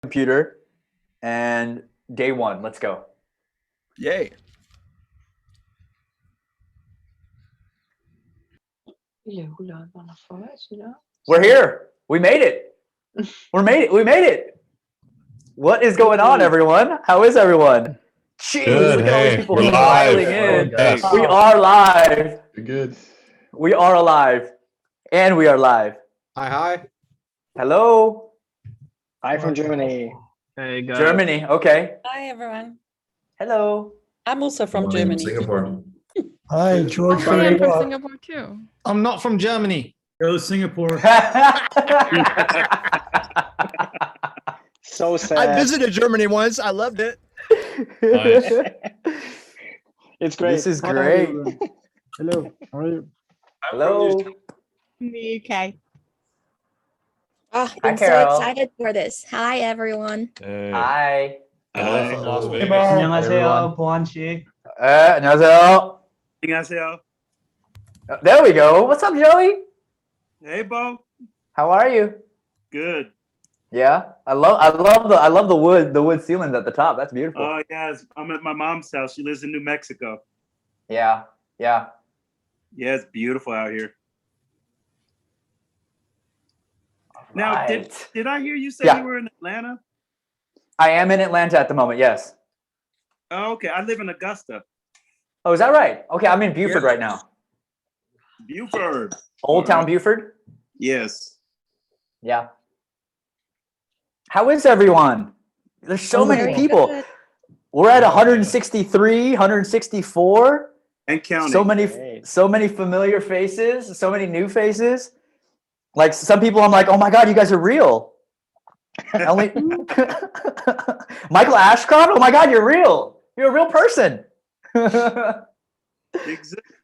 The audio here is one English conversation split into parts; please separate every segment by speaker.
Speaker 1: computer, and day one. Let's go.
Speaker 2: Yay.
Speaker 1: We're here. We made it. We made it. What is going on, everyone? How is everyone? Jeez,
Speaker 3: Good.
Speaker 1: look at all these
Speaker 3: Hey,
Speaker 1: people
Speaker 3: we're
Speaker 1: filing
Speaker 3: live.
Speaker 1: in.
Speaker 3: Yes.
Speaker 1: We are live.
Speaker 3: Good.
Speaker 1: We are alive. And we are live.
Speaker 2: Hi.
Speaker 1: Hello.
Speaker 4: Hi from Germany.
Speaker 2: Hey, guys.
Speaker 1: Germany. Okay.
Speaker 5: Hi, everyone.
Speaker 1: Hello.
Speaker 5: I'm also from
Speaker 3: Morning,
Speaker 5: Germany.
Speaker 3: Singapore.
Speaker 6: Hi, George.
Speaker 7: I am from Singapore too.
Speaker 2: I'm not from Germany.
Speaker 8: Go Singapore.
Speaker 4: So sad.
Speaker 2: I visited Germany once. I loved it.
Speaker 3: Nice.
Speaker 4: It's great.
Speaker 1: This is great.
Speaker 6: Hello. How are you?
Speaker 1: Hello.
Speaker 7: In the UK.
Speaker 5: Ah,
Speaker 1: Hi,
Speaker 5: I'm so
Speaker 1: Carol.
Speaker 5: excited for this. Hi, everyone.
Speaker 3: Hey.
Speaker 1: Hi.
Speaker 3: Hello from Las Vegas.
Speaker 8: 안녕하세요, 보안 씨.
Speaker 1: 안녕하세요.
Speaker 8: 안녕하세요.
Speaker 1: There we go. What's up, Joey?
Speaker 8: Hey, Bo.
Speaker 1: How are you?
Speaker 8: Good.
Speaker 1: Yeah, I love the wood ceilings at the top. That's beautiful.
Speaker 8: Oh, yes. I'm at my mom's house. She lives in New Mexico.
Speaker 1: Yeah.
Speaker 8: Yeah, it's beautiful out here. Now,
Speaker 1: Right.
Speaker 8: did I hear you say
Speaker 1: Yeah.
Speaker 8: you were in Atlanta?
Speaker 1: I am in Atlanta at the moment. Yes.
Speaker 8: Oh, okay. I live in Augusta.
Speaker 1: Oh, is that right? Okay, I'm in Buford right now.
Speaker 8: Buford.
Speaker 1: Old Town Buford.
Speaker 8: Yes.
Speaker 1: Yeah. How is everyone? There's so many
Speaker 5: Very
Speaker 1: people.
Speaker 5: good.
Speaker 1: We're at 163, 164.
Speaker 8: And counting.
Speaker 1: So many familiar faces, so many new faces. Like some people, I'm like, oh my God, you guys are real. Only Michael Ashcroft. Oh my God, you're real. You're a real person.
Speaker 8: Exactly.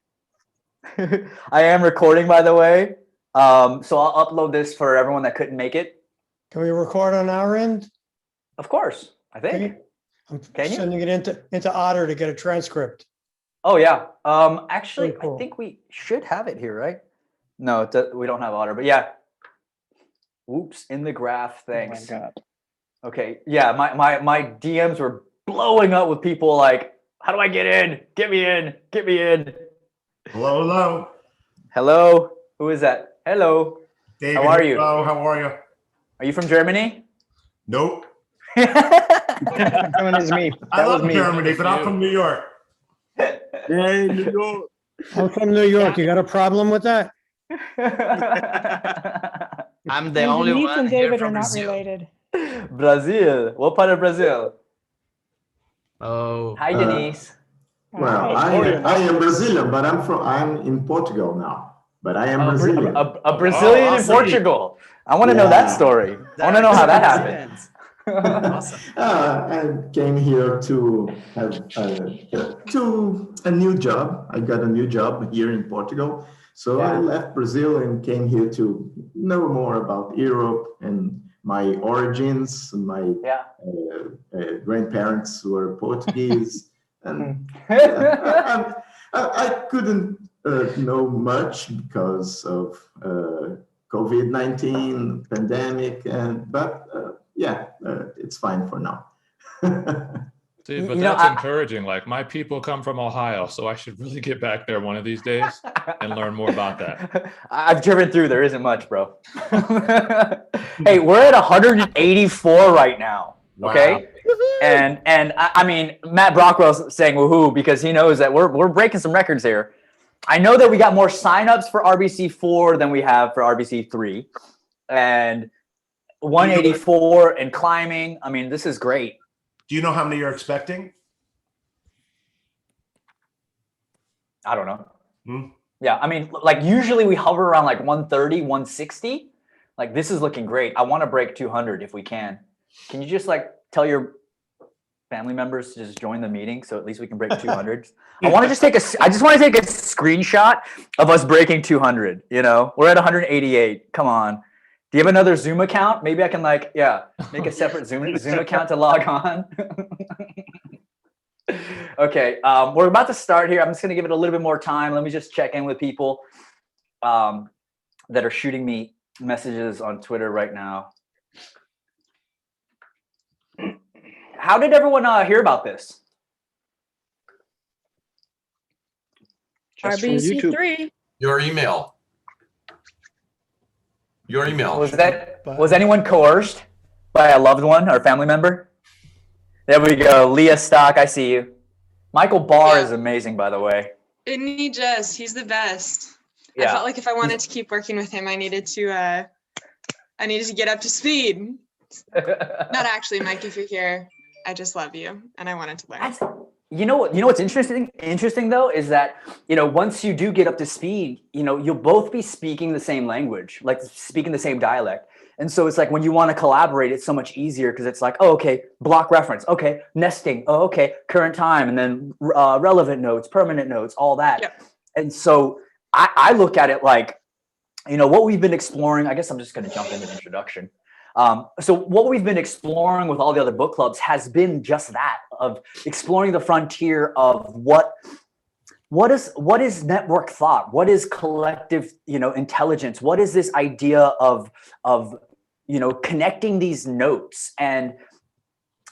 Speaker 1: I am recording, by the way. So I'll upload this for everyone that couldn't make it.
Speaker 6: Can we record on our end?
Speaker 1: Of course, I think.
Speaker 6: Okay. I'm
Speaker 1: Can you?
Speaker 6: sending it into Otter to get a transcript.
Speaker 1: Oh yeah. Actually,
Speaker 6: Very cool.
Speaker 1: I think we should have it here, right? No, we don't have Otter, but yeah. Oops, in the graph. Thanks.
Speaker 4: Oh my God.
Speaker 1: Okay. Yeah, my DMs were blowing up with people like, how do I get in? Get me in. Get me in.
Speaker 3: Hello.
Speaker 1: Hello. Who is that? Hello.
Speaker 3: David,
Speaker 1: How are you?
Speaker 3: Hello, how are you?
Speaker 1: Are you from Germany?
Speaker 3: Nope.
Speaker 4: Germany is me.
Speaker 3: I
Speaker 4: That was
Speaker 3: love
Speaker 4: me.
Speaker 3: Germany, but I'm from New York.
Speaker 8: Hey, New York.
Speaker 6: I'm from New York. You got a problem with that?
Speaker 2: I'm the
Speaker 7: And
Speaker 2: only
Speaker 7: Denise
Speaker 2: one
Speaker 7: and
Speaker 2: here
Speaker 7: David
Speaker 2: from
Speaker 7: are not
Speaker 2: Brazil.
Speaker 7: related.
Speaker 1: Brazil. What part of Brazil?
Speaker 2: Oh.
Speaker 1: Hi, Denise.
Speaker 9: Well,
Speaker 4: Hi.
Speaker 9: I am Brazilian, but I'm in Portugal now. But I am Brazilian.
Speaker 1: A Brazilian in
Speaker 2: awesome.
Speaker 1: Portugal. I want to know that
Speaker 9: Yeah.
Speaker 1: story. I want to know how that happened.
Speaker 2: Awesome.
Speaker 9: I came here to have a new job. I got a new job here in Portugal. So I left Brazil and came here to know more about Europe and my origins. My
Speaker 1: Yeah.
Speaker 9: grandparents were Portuguese. And I couldn't know much because of COVID-19 pandemic, but it's fine for now.
Speaker 3: See, but
Speaker 1: You know,
Speaker 3: that's encouraging. Like, my people come from Ohio, so I should really get back there one of these days and learn more about that.
Speaker 1: I've driven through. There isn't much, bro. Hey, we're at 184 right now. Okay. And I mean, Matt Brockwell's saying woohoo because he knows that we're breaking some records here. I know that we got more signups for RBC4 than we have for RBC3, and 184 and climbing. I mean, this is great.
Speaker 3: Do you know how many you're expecting?
Speaker 1: I don't know. Yeah, I mean, like usually we hover around like 130, 160. Like this is looking great. I want to break 200 if we can. Can you just like tell your family members to just join the meeting so at least we can break 200? I want to just I just want to take a screenshot of us breaking 200. You know, we're at 188. Come on. Do you have another Zoom account? Maybe I can make a separate Zoom account to log on. Okay, we're about to start here. I'm just gonna give it a little bit more time. Let me just check in with people that are shooting me messages on Twitter right now. how did everyone hear about this?
Speaker 4: Just from YouTube.
Speaker 5: RBC3.
Speaker 10: Your email. Your email.
Speaker 1: Was anyone coerced by a loved one or family member? There we go. Leah Stock, I see you. Michael Barr is amazing, by the way.
Speaker 11: Isn't he just? He's the best.
Speaker 1: Yeah.
Speaker 11: I felt like if I wanted to keep working with him, I needed to get up to speed. Not actually, Mike, if you're here, I just love you and I wanted to learn.
Speaker 1: You know what's interesting though is that, once you do get up to speed, you'll both be speaking the same language, like speaking the same dialect. And so it's like when you want to collaborate, it's so much easier because it's like, oh, okay, block reference. Okay, nesting. Oh, okay, current time. And then relevant notes, permanent notes, all that.
Speaker 11: Yep.
Speaker 1: And so I look at it like, what we've been exploring, I guess I'm just going to jump into the introduction. So what we've been exploring with all the other book clubs has been just that, of exploring the frontier of what is network thought? What is collective, intelligence? What is this idea of connecting these notes? And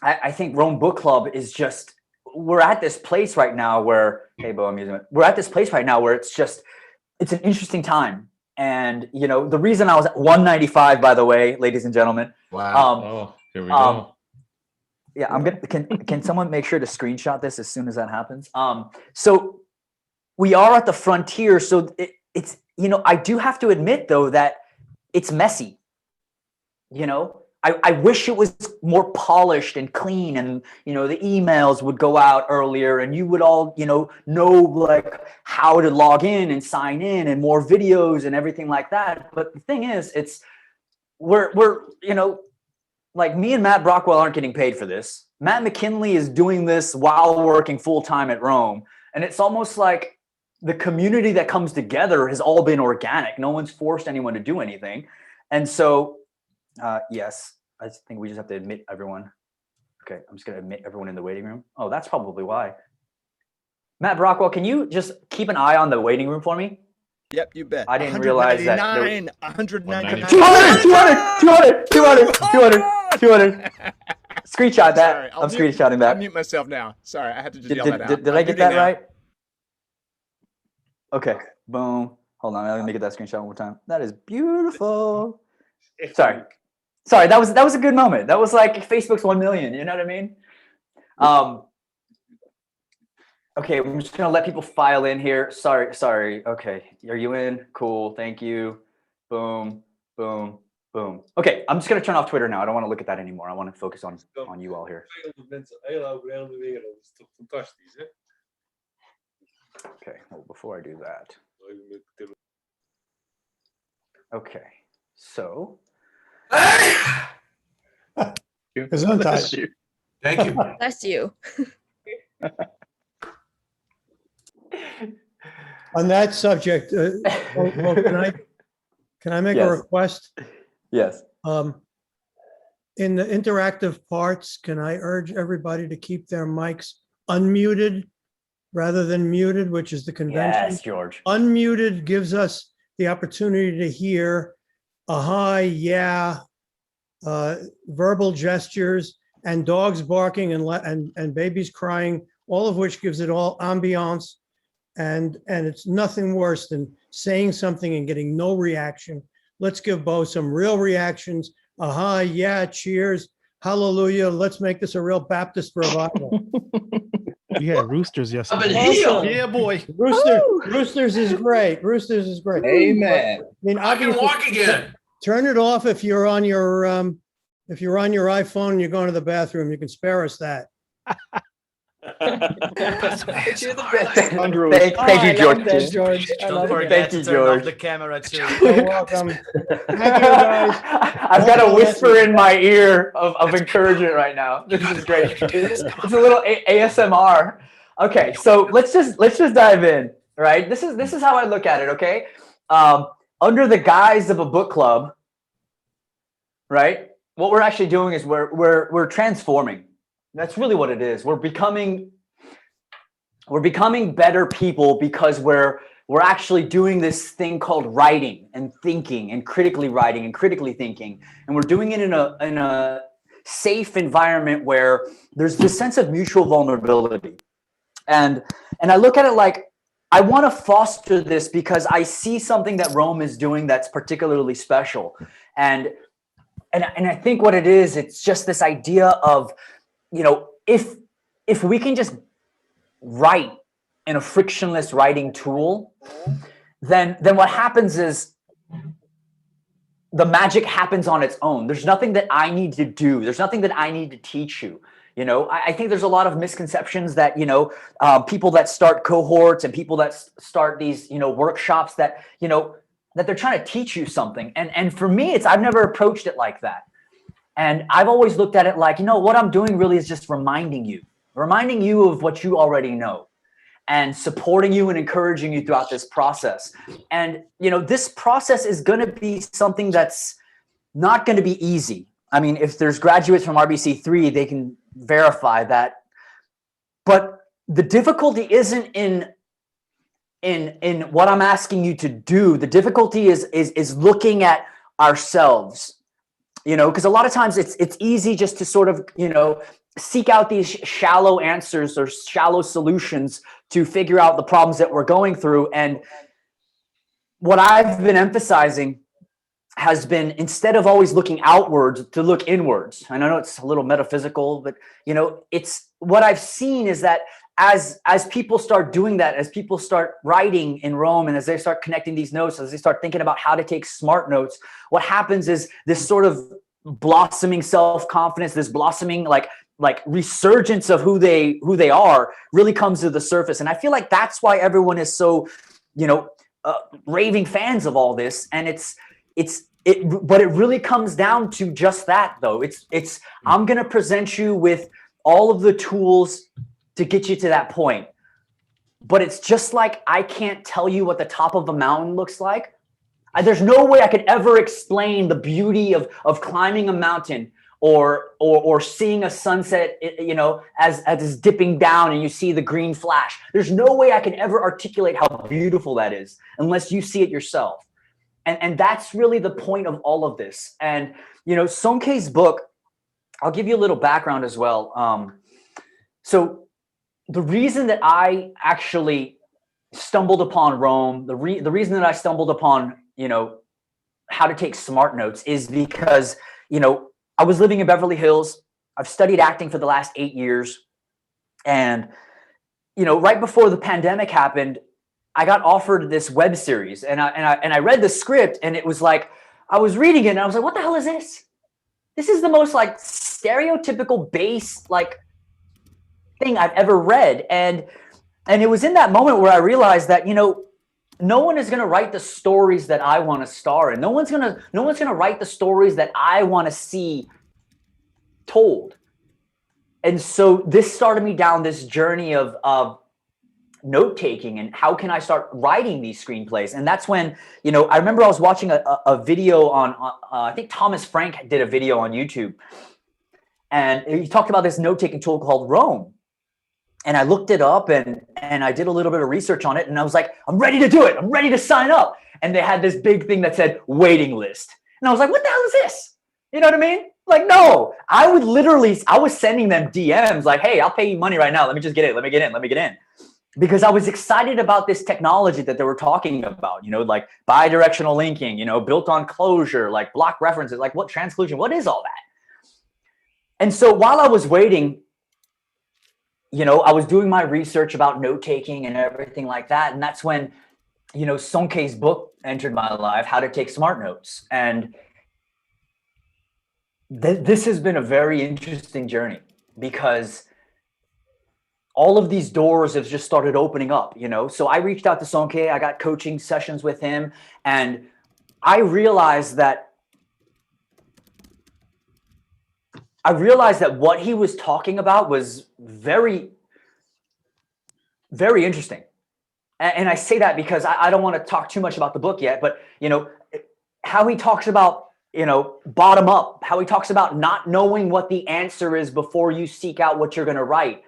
Speaker 1: I think Rome Book Club is just, we're at this place right now where, hey, Bo, I'm using it. We're at this place right now where it's an interesting time. And, the reason I was at 195, by the way, ladies and gentlemen.
Speaker 3: Wow. Here we go.
Speaker 1: Yeah, can someone make sure to screenshot this as soon as that happens? So we are at the frontier. So it's, I do have to admit though, that it's messy. I wish it was more polished and clean, and the emails would go out earlier and you would all know like how to log in and sign in, and more videos and everything like that. But the thing is, we're like, me and Matt Brockwell aren't getting paid for this. Matt McKinley is doing this while working full-time at Rome, and it's almost like the community that comes together has all been organic. No one's forced anyone to do anything. And so yes, I think we just have to admit everyone. Okay, I'm just going to admit everyone in the waiting room. Oh, that's probably why. Matt Brockwell, can you just keep an eye on the waiting room for me?
Speaker 2: Yep, you bet.
Speaker 1: I didn't realize that.
Speaker 2: 199.
Speaker 1: 200. Screenshot that.
Speaker 2: Sorry,
Speaker 1: I'm screenshotting that.
Speaker 2: I'll mute myself now. Sorry, I had to just yell that out.
Speaker 1: Did I get that right? Okay, boom. Hold on, let me get that screenshot one more time. That is beautiful. Sorry, that was a good moment. That was like Facebook's 1 million. You know what I mean? Okay, I'm just gonna let people file in here. Sorry. Okay, are you in? Cool. Thank you. Boom. Okay, I'm just gonna turn off Twitter now. I don't want to look at that anymore. I want to focus on you all here. Okay. Well, before I do that. Okay. So.
Speaker 6: Gesundheit.
Speaker 10: Thank you.
Speaker 5: Bless you.
Speaker 6: On that subject, can I make a request?
Speaker 1: Yes.
Speaker 6: In the interactive parts, can I urge everybody to keep their mics unmuted rather than muted, which is the convention?
Speaker 1: Yes, George.
Speaker 6: Unmuted gives us the opportunity to hear a hi, yeah, verbal gestures, and dogs barking and babies crying, all of which gives it all ambiance. And it's nothing worse than saying something and getting no reaction. Let's give Bo some real reactions. Aha, yeah, cheers, hallelujah. Let's make this a real Baptist revival.
Speaker 12: We had roosters yesterday.
Speaker 6: Awesome.
Speaker 2: Yeah, boy.
Speaker 6: Roosters is great. Roosters is great.
Speaker 1: Amen.
Speaker 6: I mean,
Speaker 10: I can
Speaker 6: obviously,
Speaker 10: walk again.
Speaker 6: turn it off if you're on your iPhone and you're going to the bathroom. You can spare us that.
Speaker 1: Thank you, George.
Speaker 2: Don't forget
Speaker 1: Thank
Speaker 2: to
Speaker 1: you,
Speaker 2: turn off
Speaker 1: George.
Speaker 2: the camera too.
Speaker 6: You're welcome. Thank you, guys.
Speaker 1: I've got a whisper in my ear of encouragement right now. This is great. It's a little ASMR. Okay, so let's just dive in. Right. This is how I look at it. Okay. Under the guise of a book club, right? What we're actually doing is we're transforming. That's really what it is. We're becoming better people because we're actually doing this thing called writing and thinking and critically writing and critically thinking, and we're doing it in a safe environment where there's this sense of mutual vulnerability. And I look at it like, I want to foster this because I see something that Rome is doing that's particularly special. And I think what it is, it's just this idea of, you know, if we can just write in a frictionless writing tool, then what happens is the magic happens on its own. There's nothing that I need to do. There's nothing that I need to teach you. You know, I think there's a lot of misconceptions that, you know, people that start cohorts and people that start these, you know, workshops that, you know, that they're trying to teach you something. And for me, I've never approached it like that. And I've always looked at it like, you know, what I'm doing really is just reminding you of what you already know and supporting you and encouraging you throughout this process. And, you know, this process is going to be something that's not going to be easy. I mean, if there's graduates from RBC3, they can verify that. But the difficulty isn't in what I'm asking you to do. The difficulty is looking at ourselves, you know, because a lot of times it's easy just to sort of, you know, seek out these shallow answers or shallow solutions to figure out the problems that we're going through. And what I've been emphasizing has been, instead of always looking outwards, to look inwards. And I know it's a little metaphysical, but, you know, it's what I've seen is that as people start doing that, as people start writing in Rome, and as they start connecting these notes, as they start thinking about how to take smart notes, what happens is this sort of blossoming self-confidence, this blossoming like resurgence of who they are really comes to the surface. And I feel like that's why everyone is so, you know, raving fans of all this. And but it really comes down to just that, though. I'm going to present you with all of the tools to get you to that point. But it's just like, I can't tell you what the top of a mountain looks like. There's no way I could ever explain the beauty of climbing a mountain or seeing a sunset, you know, as it's dipping down and you see the green flash. There's no way I can ever articulate how beautiful that is unless you see it yourself. And that's really the point of all of this. And, you know, Sonke's book, I'll give you a little background as well. So the reason that I actually stumbled upon Rome, the reason that I stumbled upon, you know, how to take smart notes is because, you know, I was living in Beverly Hills. I've studied acting for the last 8 years. And, you know, right before the pandemic happened, I got offered this web series, and I read the script, and it was like, I was reading it and I was like, what the hell is this? This is the most like stereotypical base like thing I've ever read. And it was in that moment where I realized that, you know, no one is going to write the stories that I want to star in. No one's going to write the stories that I want to see told. And so this started me down this journey of note taking and how can I start writing these screenplays. And that's when, you know, I remember I was watching a video on I think Thomas Frank did a video on YouTube, and he talked about this note taking tool called Rome. And I looked it up and I did a little bit of research on it, and I was like, I'm ready to do it. I'm ready to sign up. And they had this big thing that said waiting list. And I was like, what the hell is this? You know what I mean? Like, no, I was sending them DMs like, hey, I'll pay you money right now. Let me just get in. Let me get in. Because I was excited about this technology that they were talking about, you know, like bidirectional linking, you know, built on closure, like block references, like what transclusion, what is all that? And so while I was waiting, you know, I was doing my research about note taking and everything like that. And that's when, you know, Sonke's book entered my life, How to Take Smart Notes. And this has been a very interesting journey because all of these doors have just started opening up, you know? So I reached out to Sonke, I got coaching sessions with him, and I realized that what he was talking about was very, very interesting. And I say that because I don't want to talk too much about the book yet, but, you know, how he talks about, you know, bottom up, how he talks about not knowing what the answer is before you seek out what you're going to write.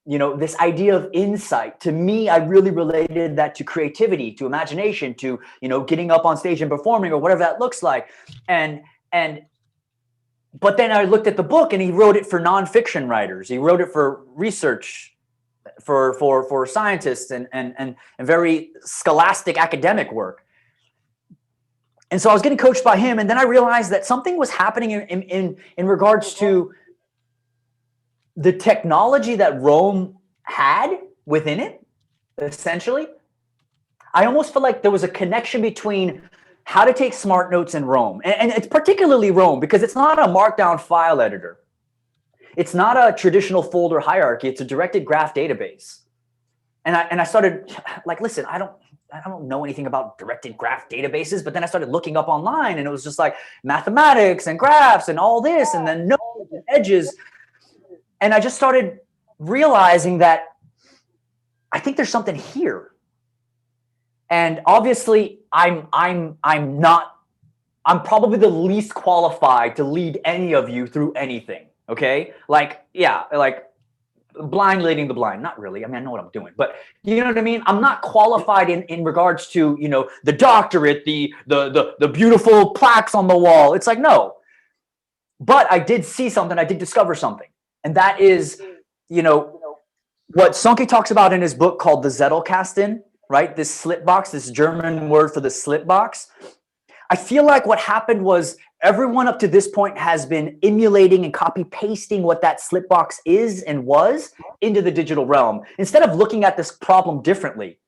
Speaker 1: You know, this idea of insight, to me, I really related that to creativity, to imagination, to, you know, getting up on stage and performing or whatever that looks like. And But then I looked at the book and he wrote it for nonfiction writers. He wrote it for research, for scientists and very scholastic academic work. And so I was getting coached by him. And then I realized that something was happening in regards to the technology that Rome had within it, essentially. I almost feel like there was a connection between how to take smart notes in Rome. And it's particularly Rome because it's not a markdown file editor. It's not a traditional folder hierarchy. It's a directed graph database. And I started like, listen, I don't know anything about directed graph databases, but then I started looking up online and it was just like mathematics and graphs and all this and then nodes and edges. And I just started realizing that I think there's something here. And obviously I'm probably the least qualified to lead any of you through anything. Okay. Like, yeah, like blind leading the blind. Not really. I mean, I know what I'm doing, but you know what I mean? I'm not qualified in regards to, you know, the doctorate, the beautiful plaques on the wall. It's like, no, but I did see something. I did discover something. And that is, you know, what Sonke talks about in his book called the Zettelkasten, right? This slit box, this German word for the slit box. I feel like what happened was everyone up to this point has been emulating and copy pasting what that slit box is and was into the digital realm instead of looking at this problem differently,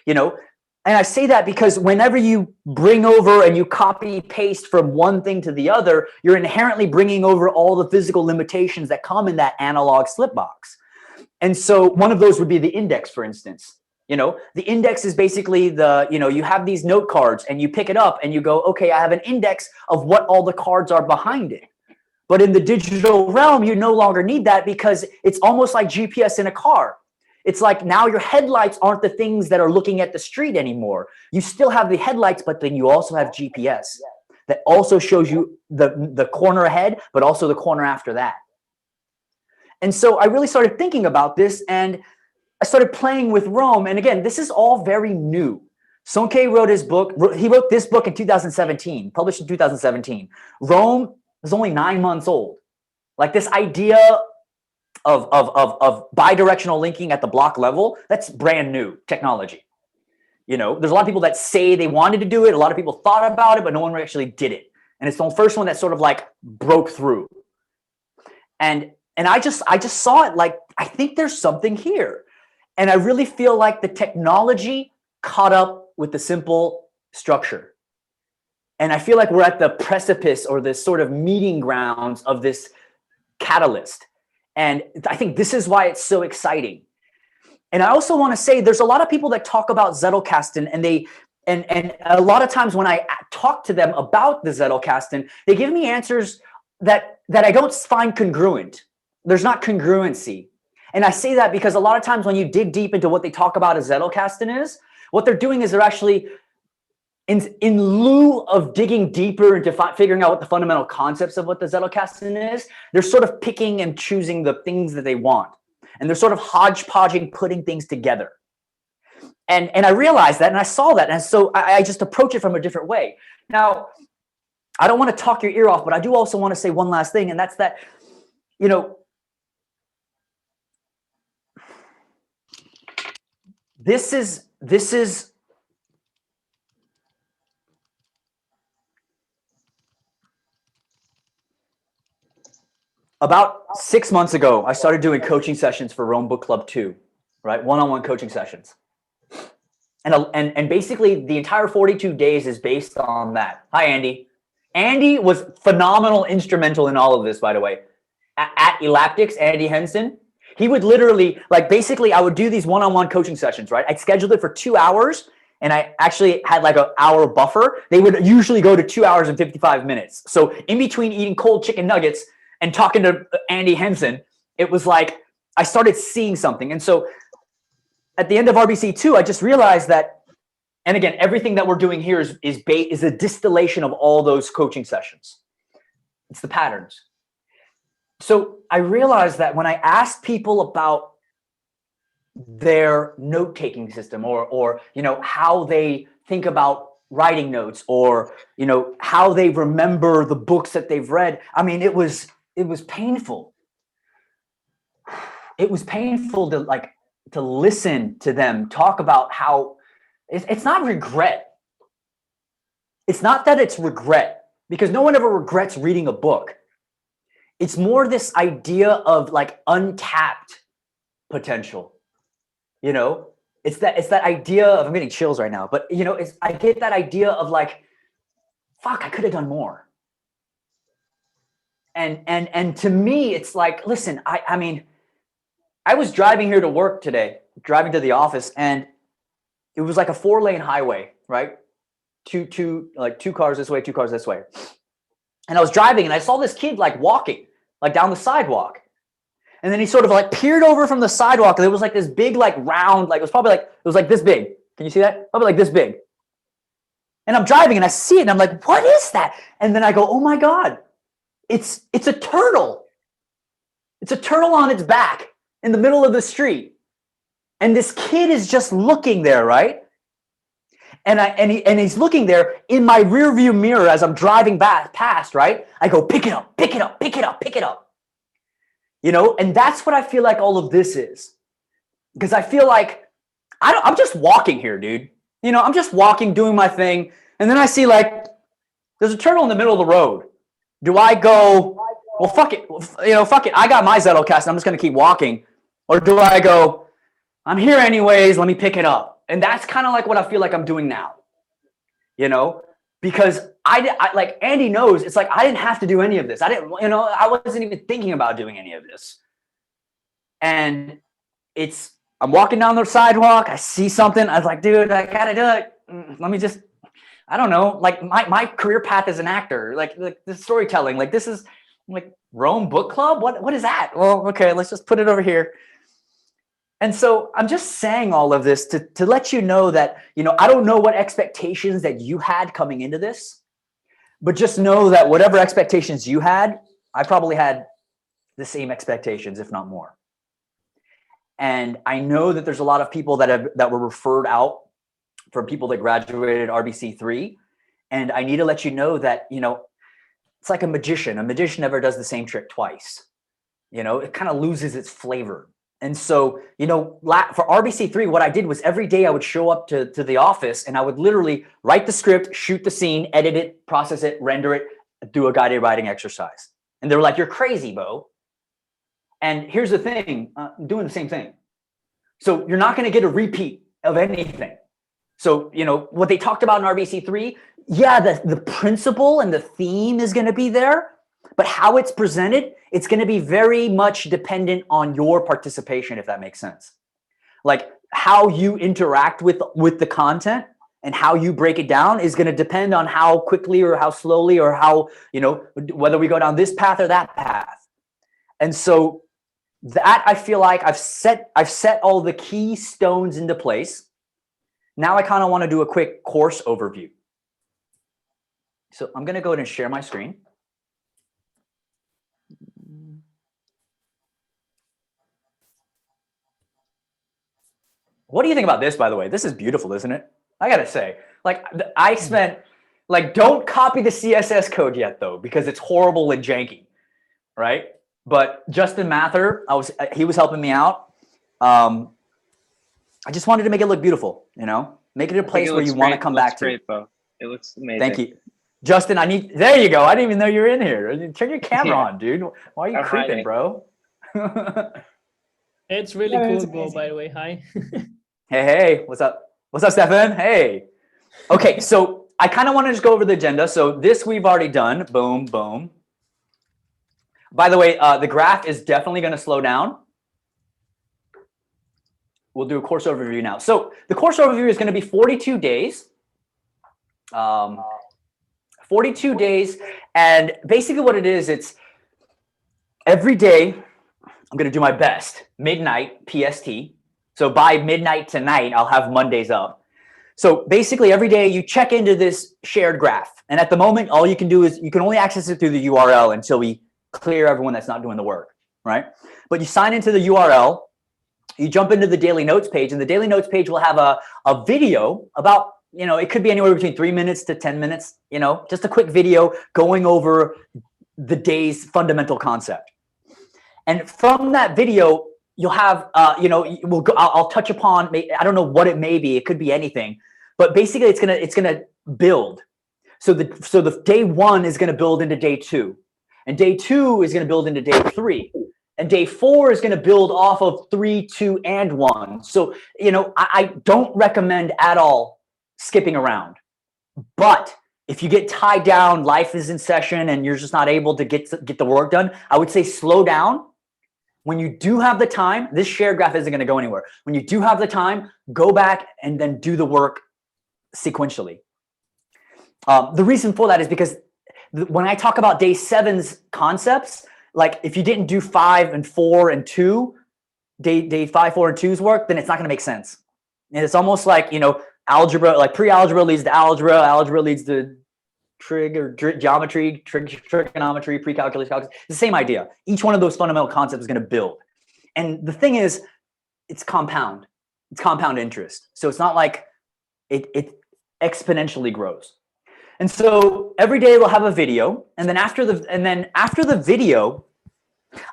Speaker 1: you know? And I say that because whenever you bring over and you copy paste from one thing to the other, you're inherently bringing over all the physical limitations that come in that analog slit box. And so one of those would be the index, for instance. You know, the index is basically the, you know, you have these note cards and you pick it up and you go, okay, I have an index of what all the cards are behind it. But in the digital realm, you no longer need that because it's almost like GPS in a car. It's like now your headlights aren't the things that are looking at the street anymore. You still have the headlights, but then you also have GPS that also shows you the corner ahead, but also the corner after that. And so I really started thinking about this and I started playing with Rome. And again, this is all very new. Sonke wrote his book. He wrote this book in 2017, published in 2017. Rome is only 9 months old. Like this idea of bidirectional linking at the block level, that's brand new technology. You know, there's a lot of people that say they wanted to do it. A lot of people thought about it, but no one actually did it. And it's the first one that sort of like broke through. And I just saw it like, I think there's something here. And I really feel like the technology caught up with the simple structure. And I feel like we're at the precipice or this sort of meeting grounds of this catalyst. And I think this is why it's so exciting. And I also want to say there's a lot of people that talk about Zettelkasten and a lot of times when I talk to them about the Zettelkasten, they give me answers that I don't find congruent. There's not congruency. And I say that because a lot of times when you dig deep into what they talk about as Zettelkasten is, what they're doing is they're actually, in lieu of digging deeper into figuring out what the fundamental concepts of what the Zettelkasten is, they're sort of picking and choosing the things that they want. And they're sort of hodgepodging, putting things together. And I realized that and I saw that. And so I just approach it from a different way. Now, I don't want to talk your ear off, but I do also want to say one last thing. And that's that, you know, This is about 6 months ago, I started doing coaching sessions for Rome Book Club 2, right? One-on-one coaching sessions. And basically the entire 42 days is based on that. Hi, Andy. Andy was phenomenal, instrumental in all of this, by the way. At Elaptics, Andy Henson. He would literally, like, basically, I would do these one-on-one coaching sessions, right? I'd scheduled it for 2 hours, and I actually had like an hour buffer. They would usually go to 2 hours and 55 minutes. So in between eating cold chicken nuggets and talking to Andy Henson, it was like I started seeing something. And so at the end of RBC2, I just realized that, and again, everything that we're doing here is a distillation of all those coaching sessions. It's the patterns. So I realized that when I asked people about their note-taking system or you know, how they think about writing notes or, how they remember the books that they've read. I mean, it was painful. It was painful to listen to them talk about how it's not regret. It's not that it's regret, because no one ever regrets reading a book. It's more this idea of like untapped potential. It's that idea of, I'm getting chills right now, but I get that idea of like, fuck, I could have done more. And to me, it's like, listen, I mean, I was driving here to work today, driving to the office, and it was like a 4-lane highway, right? Two cars this way, 2 cars this way. And I was driving and I saw this kid like walking, like down the sidewalk. And then he sort of like peered over from the sidewalk, and there was like this big, like round, like it was like this big. Can you see that? Probably like this big. And I'm driving and I see it and I'm like, what is that? And then I go, oh my God, it's a turtle. It's a turtle on its back in the middle of the street. And this kid is just looking there, right? And he's looking there in my rear view mirror as I'm driving past, right? I go, pick it up, pick it up, pick it up, pick it up. And that's what I feel like all of this is. Because I feel like I'm just walking here, dude. I'm just walking, doing my thing. And then I see like, there's a turtle in the middle of the road. Do I go, well, fuck it. Fuck it. I got my Zettelkasten. I'm just going to keep walking. Or do I go, I'm here anyways. Let me pick it up. And that's kind of like what I feel like I'm doing now, because I like Andy knows, it's like I didn't have to do any of this. I didn't, I wasn't even thinking about doing any of this. And I'm walking down the sidewalk. I see something. I was like, dude, I gotta do it. Let me just, I don't know, like my career path as an actor, like the storytelling, like this is like Rome Book Club. What is that? Well, okay, let's just put it over here. And so I'm just saying all of this to let you know that, I don't know what expectations that you had coming into this, but just know that whatever expectations you had, I probably had the same expectations, if not more. And I know that there's a lot of people that were referred out from people that graduated RBC3. And I need to let you know that, it's like a magician. A magician never does the same trick twice. It kind of loses its flavor. And so, for RBC3, what I did was every day I would show up to the office and I would literally write the script, shoot the scene, edit it, process it, render it, do a guided writing exercise. And they were like, you're crazy, Bo. And here's the thing, I'm doing the same thing. So you're not going to get a repeat of anything. So, what they talked about in RBC3, yeah, the principle and the theme is going to be there. But how it's presented, it's going to be very much dependent on your participation, if that makes sense. Like how you interact with the content and how you break it down is going to depend on how quickly or how slowly or how, whether we go down this path or that path. And so that I feel like I've set all the key stones into place. Now I kind of want to do a quick course overview. So I'm going to go ahead and share my screen. What do you think about this, by the way? This is beautiful, isn't it? I gotta say, like, I spent, like, don't copy the CSS code yet, though, because it's horrible and janky, right? But Justin Mather, he was helping me out. I just wanted to make it look beautiful, make it a place where you want to come back to.
Speaker 4: Great, Bo. It looks amazing.
Speaker 1: Thank you. Justin, there you go. I didn't even know you were in here. Turn your camera on, dude. Why are you creeping, bro?
Speaker 13: It's really cool, Bo, by the way. Hi.
Speaker 1: Hey, what's up? What's up, Stefan? Hey. Okay, so I kind of want to just go over the agenda. So this we've already done. Boom, boom. By the way, the graph is definitely going to slow down. We'll do a course overview now. So the course overview is going to be 42 days. 42 days. And basically what it is, it's every day I'm going to do my best, midnight PST. So by midnight tonight, I'll have Mondays up. So basically every day you check into this shared graph. And at the moment, all you can do is you can only access it through the URL until we clear everyone that's not doing the work, right? But you sign into the URL, you jump into the daily notes page, and the daily notes page will have a video about it could be anywhere between 3 minutes to 10 minutes, just a quick video going over the day's fundamental concept. And from that video, you'll have, I'll touch upon, I don't know what it may be. It could be anything, but basically it's going to build. So the day 1 is going to build into day 2, and day 2 is going to build into day 3. And day 4 is going to build off of 3, 2, and 1. So, I don't recommend at all skipping around. But if you get tied down, life is in session, and you're just not able to get the work done, I would say slow down. When you do have the time, this share graph isn't going to go anywhere. When you do have the time, go back and then do the work sequentially. The reason for that is because when I talk about day 7's concepts, like if you didn't do 5 and 4 and 2, day 5, 4, and 2's work, then it's not going to make sense. And it's almost like, algebra, like pre-algebra leads to algebra leads to geometry, trigonometry, pre-calculus, calculus. It's the same idea. Each one of those fundamental concepts is going to build. And the thing is, it's compound. It's compound interest. So it's not like it exponentially grows. And so every day we'll have a video, and then after the video,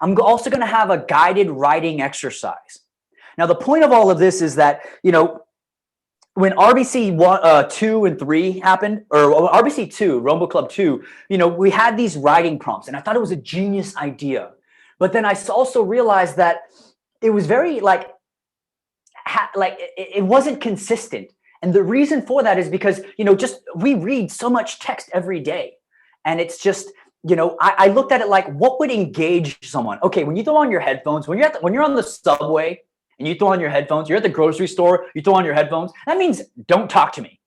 Speaker 1: I'm also going to have a guided writing exercise. Now, the point of all of this is that, when RBC 2 and 3 happened, or RBC 2, Rumble Club 2, we had these writing prompts, and I thought it was a genius idea. But then I also realized that it was very it wasn't consistent. And the reason for that is because, we read so much text every day. And it's just, I looked at it like, what would engage someone? Okay, when you throw on your headphones, when you're on the subway and you throw on your headphones, you're at the grocery store, you throw on your headphones, that means don't talk to me,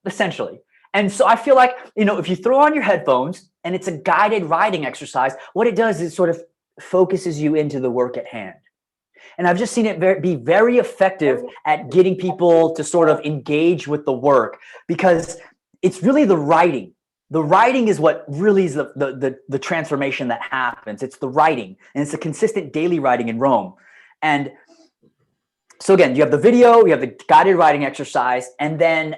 Speaker 1: essentially. And so I feel like, if you throw on your headphones and it's a guided writing exercise, what it does is sort of focuses you into the work at hand. And I've just seen it be very effective at getting people to sort of engage with the work, because it's really the writing. The writing is what really is the transformation that happens. It's the writing, and it's a consistent daily writing in Rome. And so again, you have the video, you have the guided writing exercise, and then,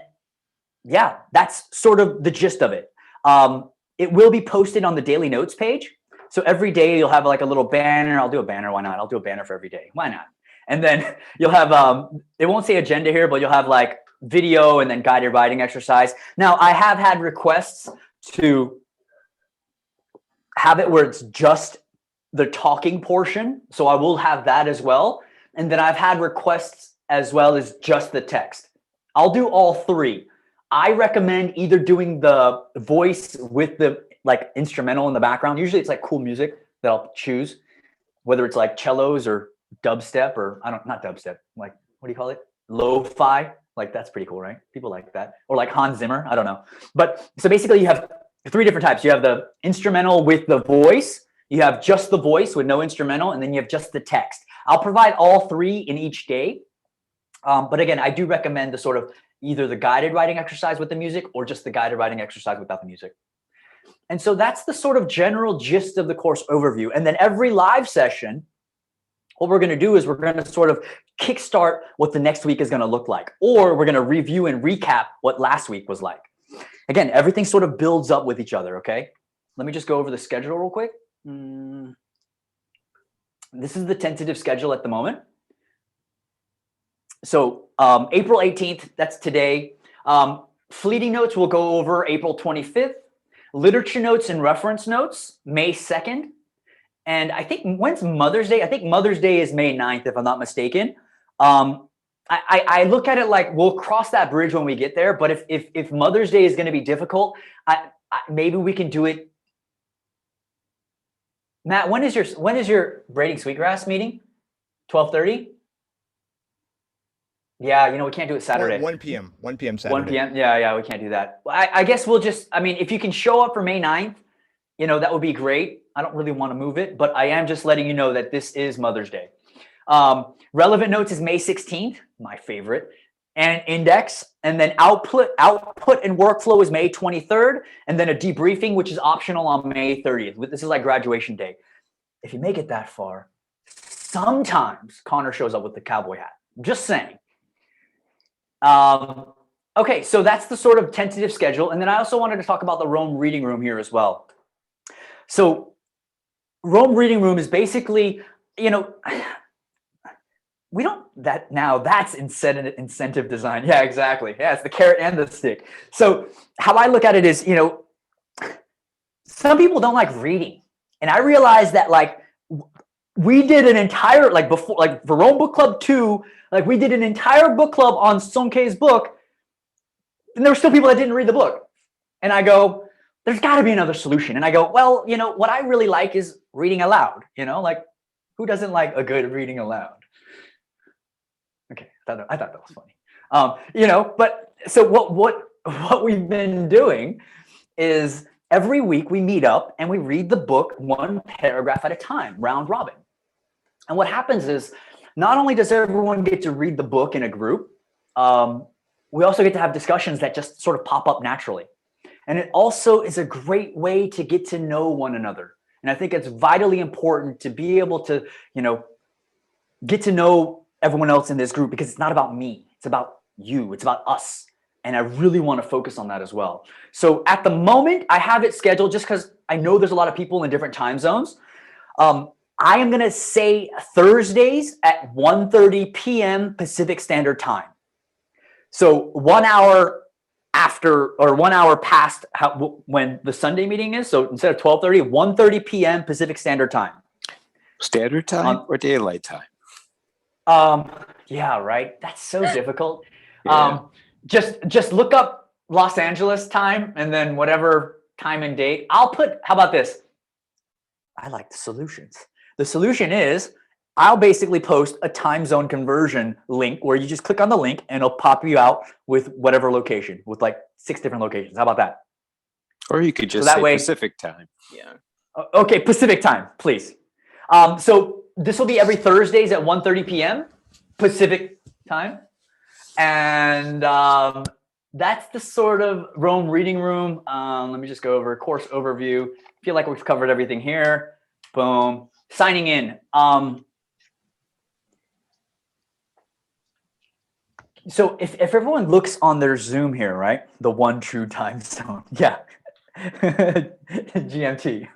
Speaker 1: that's sort of the gist of it. It will be posted on the daily notes page. So every day you'll have like a little banner. I'll do a banner. Why not? I'll do a banner for every day. Why not? And then you'll have, it won't say agenda here, but you'll have like video and then guided writing exercise. Now, I have had requests to have it where it's just the talking portion. So I will have that as well. And then I've had requests as well as just the text. I'll do all 3. I recommend either doing the voice with the instrumental in the background. Usually it's like cool music that I'll choose, whether it's like cellos or dubstep, or not dubstep, like, what do you call it? Lo-fi. Like, that's pretty cool, right? People like that. Or like Hans Zimmer, I don't know. But so basically you have 3 different types. You have the instrumental with the voice, you have just the voice with no instrumental, and then you have just the text. I'll provide all 3 in each day. But again, I do recommend the sort of either the guided writing exercise with the music or just the guided writing exercise without the music. And so that's the sort of general gist of the course overview. And then every live session, what we're going to do is we're going to sort of kickstart what the next week is going to look like, or we're going to review and recap what last week was like. Again, everything sort of builds up with each other, okay? Let me just go over the schedule real quick. This is the tentative schedule at the moment. So April 18th, that's today. Fleeting notes will go over April 25th. Literature notes and reference notes, May 2nd. And I think, when's Mother's Day? I think Mother's Day is May 9th, if I'm not mistaken. I look at it like we'll cross that bridge when we get there. But if Mother's Day is going to be difficult, maybe we can do it. Matt, when is your braiding sweetgrass meeting? 12:30? Yeah, we can't do it Saturday.
Speaker 2: 1 p.m. 1 p.m. Saturday.
Speaker 1: 1 p.m. Yeah, we can't do that. I guess we'll just, if you can show up for May 9th, that would be great. I don't really want to move it, but I am just letting you know that this is Mother's Day. Relevant notes is May 16th, my favorite, and index. And then output and workflow is May 23rd. And then a debriefing, which is optional on May 30th. This is like graduation day. If you make it that far, sometimes Connor shows up with the cowboy hat. I'm just saying. Okay, so that's the sort of tentative schedule. And then I also wanted to talk about the Rome Reading Room here as well. So Rome Reading Room is basically, we don't that's incentive design. Yeah, exactly. Yeah, it's the carrot and the stick. So how I look at it is, some people don't like reading. And I realized that we did an entire, for Rome Book Club 2, we did an entire book club on Sonke's book. And there were still people that didn't read the book. And I go, there's got to be another solution. And I go, well, what I really like is reading aloud. Who doesn't like a good reading aloud? Okay, I thought that was funny. But so what we've been doing is every week we meet up and we read the book one paragraph at a time, round robin. And what happens is not only does everyone get to read the book in a group, we also get to have discussions that just sort of pop up naturally. And it also is a great way to get to know one another. And I think it's vitally important to be able to, get to know everyone else in this group, because it's not about me. It's about you. It's about us. And I really want to focus on that as well. So at the moment, I have it scheduled just because I know there's a lot of people in different time zones. I am going to say Thursdays at 1:30 p.m. Pacific Standard Time. So 1 hour after, or 1 hour past when the Sunday meeting is. So instead of 12:30, 1:30 p.m. Pacific Standard Time.
Speaker 14: Standard time or daylight time?
Speaker 1: Yeah, right. That's so difficult.
Speaker 14: Yeah.
Speaker 1: Just look up Los Angeles time and then whatever time and date. How about this? I like the solutions. The solution is I'll basically post a time zone conversion link where you just click on the link and it'll pop you out with whatever location, with 6 different locations. How about that?
Speaker 14: Or you could just
Speaker 1: that
Speaker 14: say
Speaker 1: way,
Speaker 14: Pacific time.
Speaker 11: Yeah.
Speaker 1: Okay, Pacific time, please. So this will be every Thursdays at 1:30 p.m. Pacific time. And that's the sort of Rome Reading Room. Let me just go over course overview. Feel like we've covered everything here. Boom. Signing in. So if everyone looks on their Zoom here, right? The one true time zone. Yeah. GMT.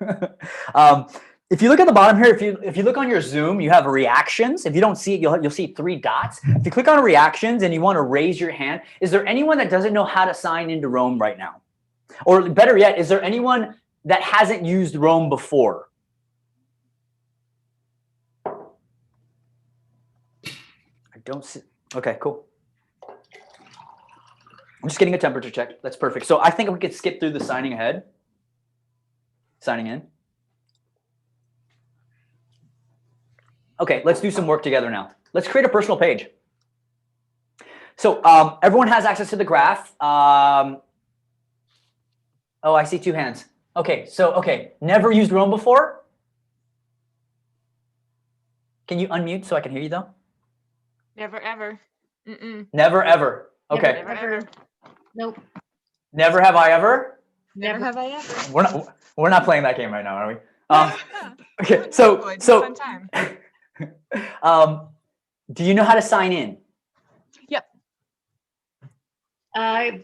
Speaker 1: If you look at the bottom here, if you look on your Zoom, you have reactions. If you don't see it, you'll see 3 dots. If you click on reactions and you want to raise your hand, is there anyone that doesn't know how to sign into Rome right now? Or better yet, is there anyone that hasn't used Rome before? I don't see. Okay, cool. I'm just getting a temperature check. That's perfect. So I think we could skip through the signing in. Okay, let's do some work together now. Let's create a personal page. So everyone has access to the graph. Oh, I see 2 hands. Okay, never used Rome before? Can you unmute so I can hear you though?
Speaker 11: Never ever. Mm-mm.
Speaker 1: Never ever. Okay.
Speaker 11: Never ever.
Speaker 5: Nope.
Speaker 1: Never have I ever?
Speaker 11: Never have I ever.
Speaker 1: We're not playing that game right now, are we? Okay,
Speaker 11: Fun time.
Speaker 1: do you know how to sign in?
Speaker 11: Yep.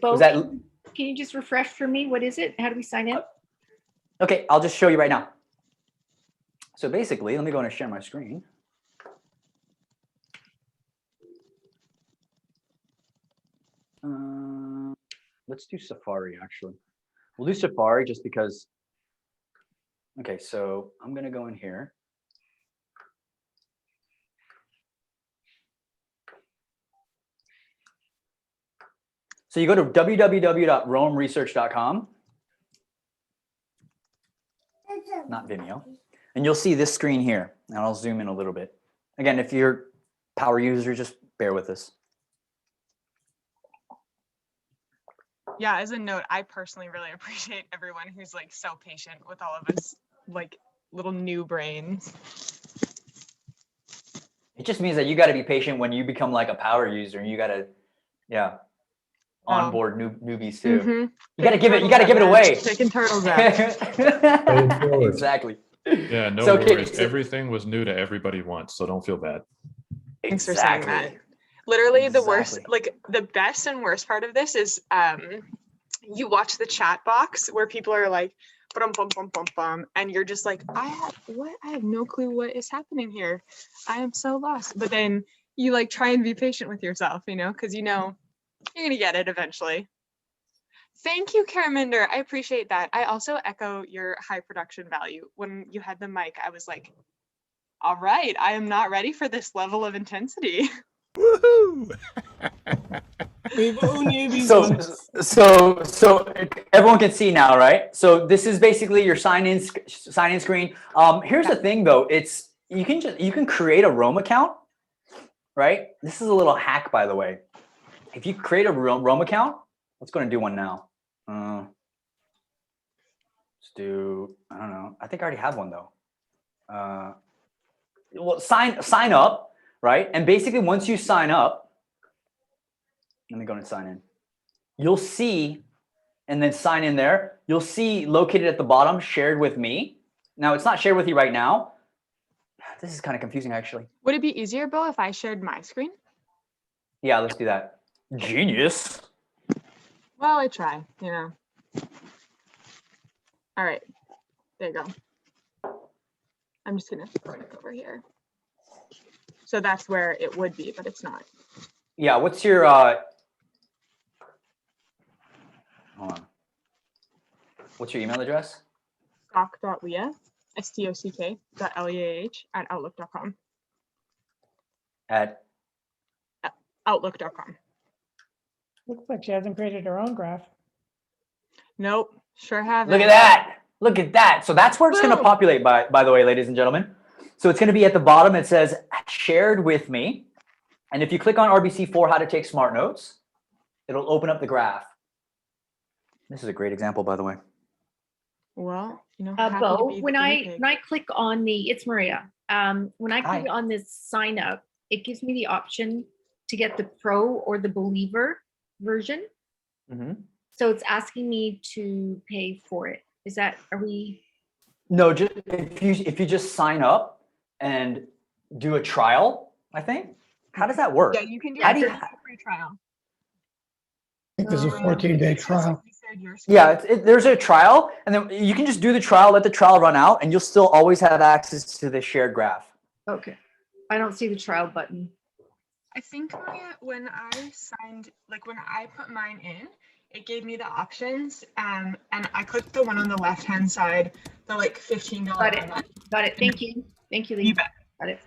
Speaker 5: Both.
Speaker 1: that-
Speaker 5: Can you just refresh for me? What is it? How do we sign in?
Speaker 1: Okay, I'll just show you right now. So basically, let me go and share my screen. Let's do Safari, actually. We'll do Safari just because. Okay, so I'm going to go in here. So you go to www.romeresearch.com, not Vimeo, and you'll see this screen here. And I'll zoom in a little bit. Again, if you're a power user, just bear with us.
Speaker 11: Yeah, as a note, I personally really appreciate everyone who's so patient with all of us little new brains.
Speaker 1: It just means that you got to be patient when you become a power user, and you got to, onboard newbies too.
Speaker 11: Mm-hmm.
Speaker 1: You got to give it away.
Speaker 11: Chicken turtles out.
Speaker 1: Exactly.
Speaker 3: Yeah, no worries. Everything was new to everybody once, so don't feel bad.
Speaker 11: Thanks for saying that. Literally the worst,
Speaker 1: Exactly.
Speaker 11: like the best and worst part of this is you watch the chat box where people are like, bum, bum, bum, bum, bum, and you're just like, I have no clue what is happening here. I am so lost. But then you like try and be patient with yourself, you know, because you know you're gonna get it eventually. Thank you, Karaminder. I appreciate that. I also echo your high production value. When you had the mic, I was like, all right, I am not ready for this level of intensity.
Speaker 2: Woohoo!
Speaker 13: We've only these
Speaker 1: So,
Speaker 13: ones.
Speaker 1: so everyone can see now, right? So this is basically your sign-in screen. Here's the thing, though. It's you can create a Roam account, right? This is a little hack, by the way. If you create a Roam account, let's go and do one now. Let's do. I don't know. I think I already have one though. Well, sign up, right? And basically, once you sign up, let me go and sign in. You'll see, and then sign in there. You'll see located at the bottom, shared with me. Now it's not shared with you right now. This is kind of confusing, actually.
Speaker 11: Would it be easier, Bo, if I shared my screen?
Speaker 1: Yeah, let's do that. Genius.
Speaker 11: Well, I try, you know. All right, there you go. I'm just gonna click over here. So that's where it would be, but it's not.
Speaker 1: Yeah, what's your hold on. What's your email address?
Speaker 11: Stock.leah, stock.leah at outlook.com.
Speaker 1: At
Speaker 11: outlook.com.
Speaker 13: Looks like she hasn't created her own graph.
Speaker 11: Nope, sure haven't.
Speaker 1: Look at that. Look at that. So that's where it's going to
Speaker 11: Boom.
Speaker 1: populate, by the way, ladies and gentlemen. So it's going to be at the bottom. It says shared with me. And if you click on RBC4, how to take smart notes, it'll open up the graph. This is a great example, by the way.
Speaker 11: Well, you know,
Speaker 5: Bo, when I click on the, it's Maria. When I click on this sign up, it gives me the option to get the pro or the believer version.
Speaker 1: Mm-hmm.
Speaker 5: So it's asking me to pay for it. Is that, are we?
Speaker 1: No, just if you just sign up and do a trial, I think. How does that work?
Speaker 11: Yeah, you can do
Speaker 1: How do
Speaker 11: a
Speaker 1: you,
Speaker 11: free trial.
Speaker 6: I think there's a 14-day trial.
Speaker 1: yeah, there's a trial, and then you can just do the trial, let the trial run out, and you'll still always have access to the shared graph.
Speaker 5: Okay. I don't see the trial button.
Speaker 11: I think when I signed, like when I put mine in, it gave me the options, and I clicked the one on the left-hand side, the like $15.
Speaker 5: Got it. Got it. Thank you. Thank you, Lee.
Speaker 11: You bet.
Speaker 5: Got it.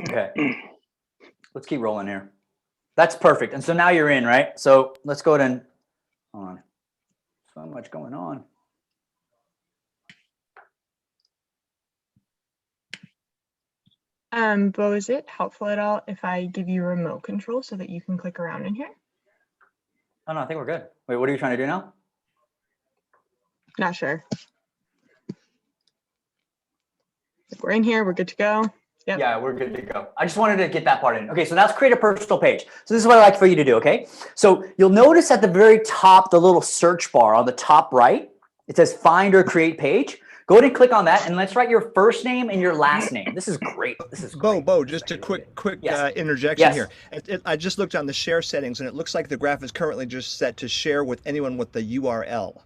Speaker 1: Okay. Let's keep rolling here. That's perfect. And so now you're in, right? So let's go ahead and hold on. So much going on.
Speaker 11: Bo, is it helpful at all if I give you remote control so that you can click around in here?
Speaker 1: Oh, no, I think we're good. Wait, what are you trying to do now?
Speaker 11: Not sure. We're in here, we're good to go. Yep.
Speaker 1: Yeah, we're good to go. I just wanted to get that part in. Okay, so that's create a personal page. So this is what I like for you to do, okay? So you'll notice at the very top, the little search bar on the top right, it says find or create page. Go ahead and click on that, and let's write your first name and your last name. This is great. This is great.
Speaker 2: Bo, just a quick
Speaker 1: Yes.
Speaker 2: interjection
Speaker 1: Yes.
Speaker 2: here. I just looked on the share settings, and it looks like the graph is currently just set to share with anyone with the URL.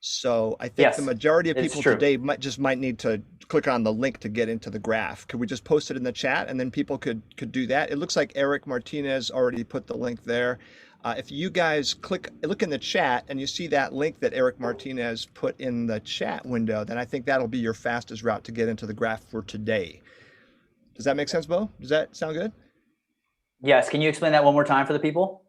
Speaker 2: So I think
Speaker 1: Yes,
Speaker 2: the majority of
Speaker 1: it's
Speaker 2: people
Speaker 1: true.
Speaker 2: today might need to click on the link to get into the graph. Could we just post it in the chat, and then people could do that? It looks like Eric Martinez already put the link there. If you guys look in the chat and you see that link that Eric Martinez put in the chat window, then I think that'll be your fastest route to get into the graph for today. Does that make sense, Bo? Does that sound good?
Speaker 1: Yes, can you explain that one more time for the people?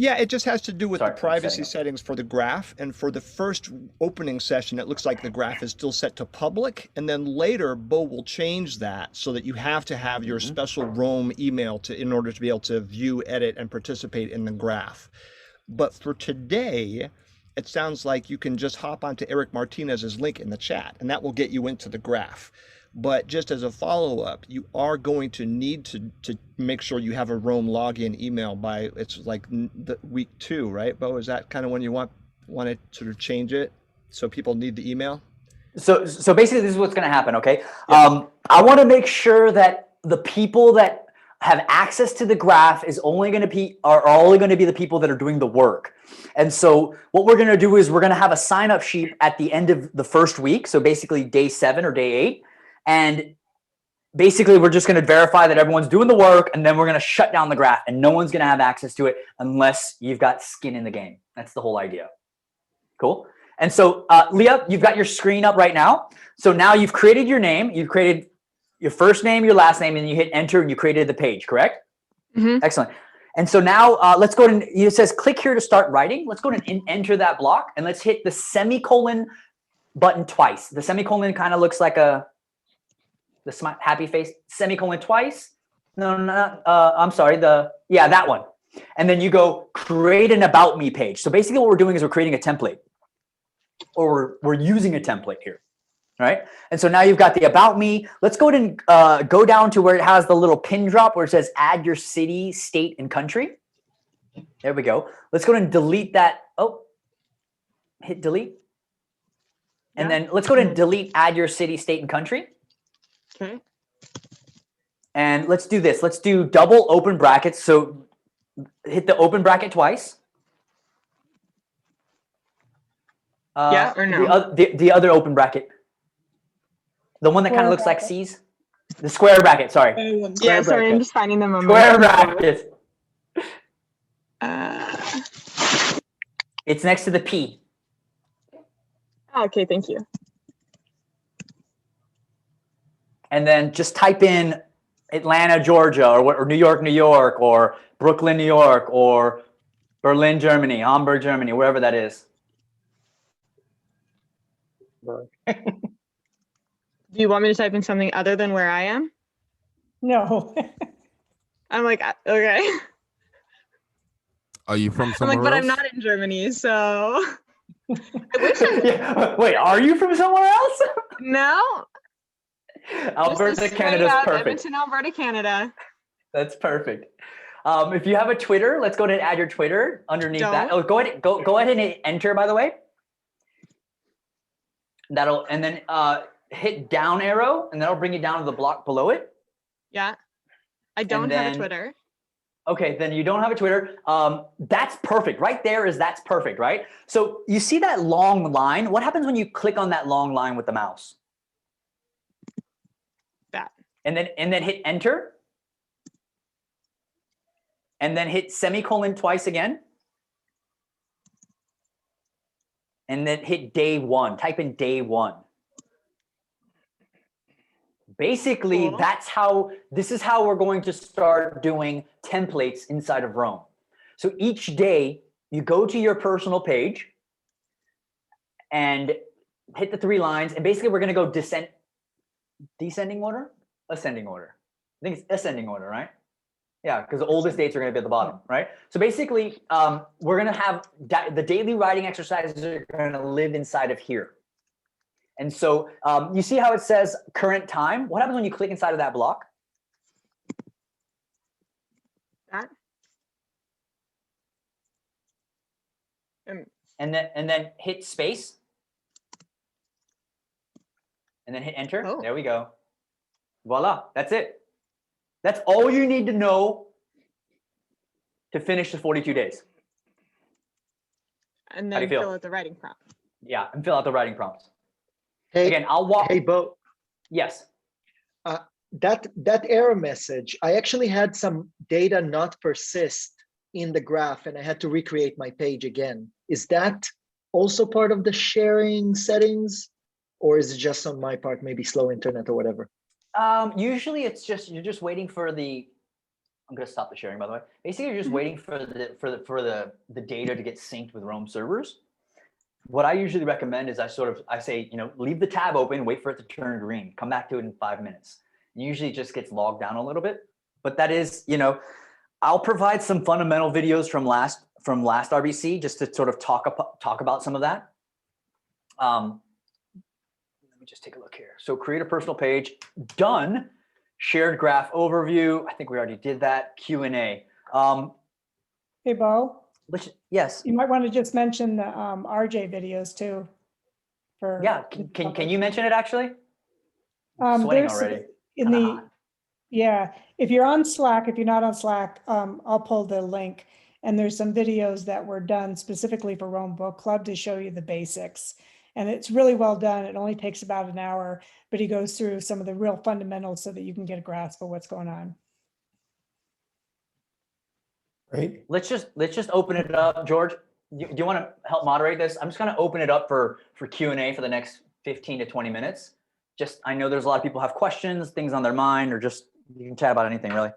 Speaker 2: Yeah, it just has to do with
Speaker 1: Sorry,
Speaker 2: the
Speaker 1: I'm
Speaker 2: privacy
Speaker 1: setting up.
Speaker 2: settings for the graph. And for the first opening session, it looks like the graph is still set to public. And then later, Bo will change that so that you have to have your special Roam email in order to be able to view, edit, and participate in the graph. But for today, it sounds like you can just hop onto Eric Martinez's link in the chat, and that will get you into the graph. But just as a follow-up, you are going to need to make sure you have a Roam login email by, it's like the week 2, right, Bo? Is that kind of when you want to sort of change it so people need the email?
Speaker 1: So basically this is what's going to happen. Okay. I want to make sure that the people that have access to the graph are only going to be the people that are doing the work. And so what we're going to do is we're going to have a sign up sheet at the end of the first week. So basically day 7 or day 8. And basically we're just going to verify that everyone's doing the work, and then we're going to shut down the graph, and no one's going to have access to it unless you've got skin in the game. That's the whole idea. Cool. And so Leah, you've got your screen up right now. So now you've created your name, you've created your first name, your last name, and you hit enter and you created the page, correct?
Speaker 11: Mm-hmm.
Speaker 1: Excellent. And so now let's go to, it says click here to start writing. Let's go and enter that block, and let's hit the semicolon button twice. The semicolon kind of looks like the happy face, semicolon twice. No, I'm sorry. That one. And then you go create an about me page. So basically what we're doing is we're creating a template, or we're using a template here. Right. And so now you've got the about me. Let's go ahead and go down to where it has the little pin drop where it says add your city, state, and country. There we go. Let's go ahead and delete that. Oh, hit delete. And then let's go ahead and delete add your city, state, and country.
Speaker 11: Okay.
Speaker 1: And let's do this. Let's do double open brackets. So hit the open bracket twice.
Speaker 11: Yeah or no?
Speaker 1: The other open bracket. The one that kind of looks like C's. The square bracket, sorry.
Speaker 11: Yeah, sorry, I'm just finding them on
Speaker 1: Square bracket. It's next to the P.
Speaker 11: Okay, thank you.
Speaker 1: And then just type in Atlanta, Georgia, or New York, New York, or Brooklyn, New York, or Berlin, Germany, Hamburg, Germany, wherever that is.
Speaker 11: Do you want me to type in something other than where I am?
Speaker 13: No.
Speaker 11: I'm like, okay.
Speaker 15: Are you from
Speaker 11: I'm
Speaker 15: somewhere
Speaker 11: like, but
Speaker 15: else?
Speaker 11: I'm not in Germany, so.
Speaker 1: Wait, are you from somewhere else?
Speaker 11: No.
Speaker 1: Alberta, Canada's perfect.
Speaker 11: Edmonton, Alberta, Canada.
Speaker 1: That's perfect. If you have a Twitter, let's go ahead and add your Twitter underneath that. Oh, go ahead and hit enter, by the way. And then hit down arrow, and that'll bring you down to the block below it.
Speaker 11: Yeah. I don't have a Twitter.
Speaker 1: Okay, then you don't have a Twitter. That's perfect. Right there that's perfect, right? So you see that long line? What happens when you click on that long line with the mouse?
Speaker 11: That.
Speaker 1: And then hit enter. And then hit semicolon twice again. And then hit day 1. Type in day 1. Basically,
Speaker 11: cool.
Speaker 1: This is how we're going to start doing templates inside of Roam. So each day you go to your personal page and hit the 3 lines. And basically we're going to go descending order, ascending order. I think it's ascending order, right? Yeah, because the oldest dates are going to be at the bottom, right? So basically, we're going to have the daily writing exercises are going to live inside of here. And so you see how it says current time? What happens when you click inside of that block?
Speaker 11: That.
Speaker 1: And then hit space. And then hit enter. Oh. There we go. Voila, that's it. That's all you need to know to finish the 42 days.
Speaker 11: And then fill out the writing prompt.
Speaker 1: Yeah, and fill out the writing prompts.
Speaker 16: Hey,
Speaker 1: again, I'll walk.
Speaker 16: Hey, Bo.
Speaker 1: Yes.
Speaker 16: That error message, I actually had some data not persist in the graph, and I had to recreate my page again. Is that also part of the sharing settings, or is it just on my part, maybe slow internet or whatever?
Speaker 1: Usually it's just you're just waiting for the. I'm gonna stop the sharing, by the way. Basically, you're just waiting for the data to get synced with Roam servers. What I usually recommend is I say, leave the tab open, wait for it to turn green, come back to it in 5 minutes. Usually it just gets logged down a little bit, but that is, I'll provide some fundamental videos from last RBC just to sort of talk about some of that. Let me just take a look here. So create a personal page, done. Shared graph overview. I think we already did that. Q&A.
Speaker 13: Hey, Bo.
Speaker 1: Yes.
Speaker 13: You might want to just mention the RJ videos too. for.
Speaker 1: Yeah, can you mention it actually? Sweating
Speaker 13: There's
Speaker 1: already.
Speaker 13: in the, yeah, if you're on Slack, if you're not on Slack, I'll pull the link. And there's some videos that were done specifically for Rome Book Club to show you the basics. And it's really well done. It only takes about an hour, but he goes through some of the real fundamentals so that you can get a grasp of what's going on.
Speaker 6: Great.
Speaker 1: Let's just open it up, George. Do you want to help moderate this? I'm just going to open it up for Q&A for the next 15 to 20 minutes. Just, I know there's a lot of people have questions, things on their mind, or just you can chat about anything really.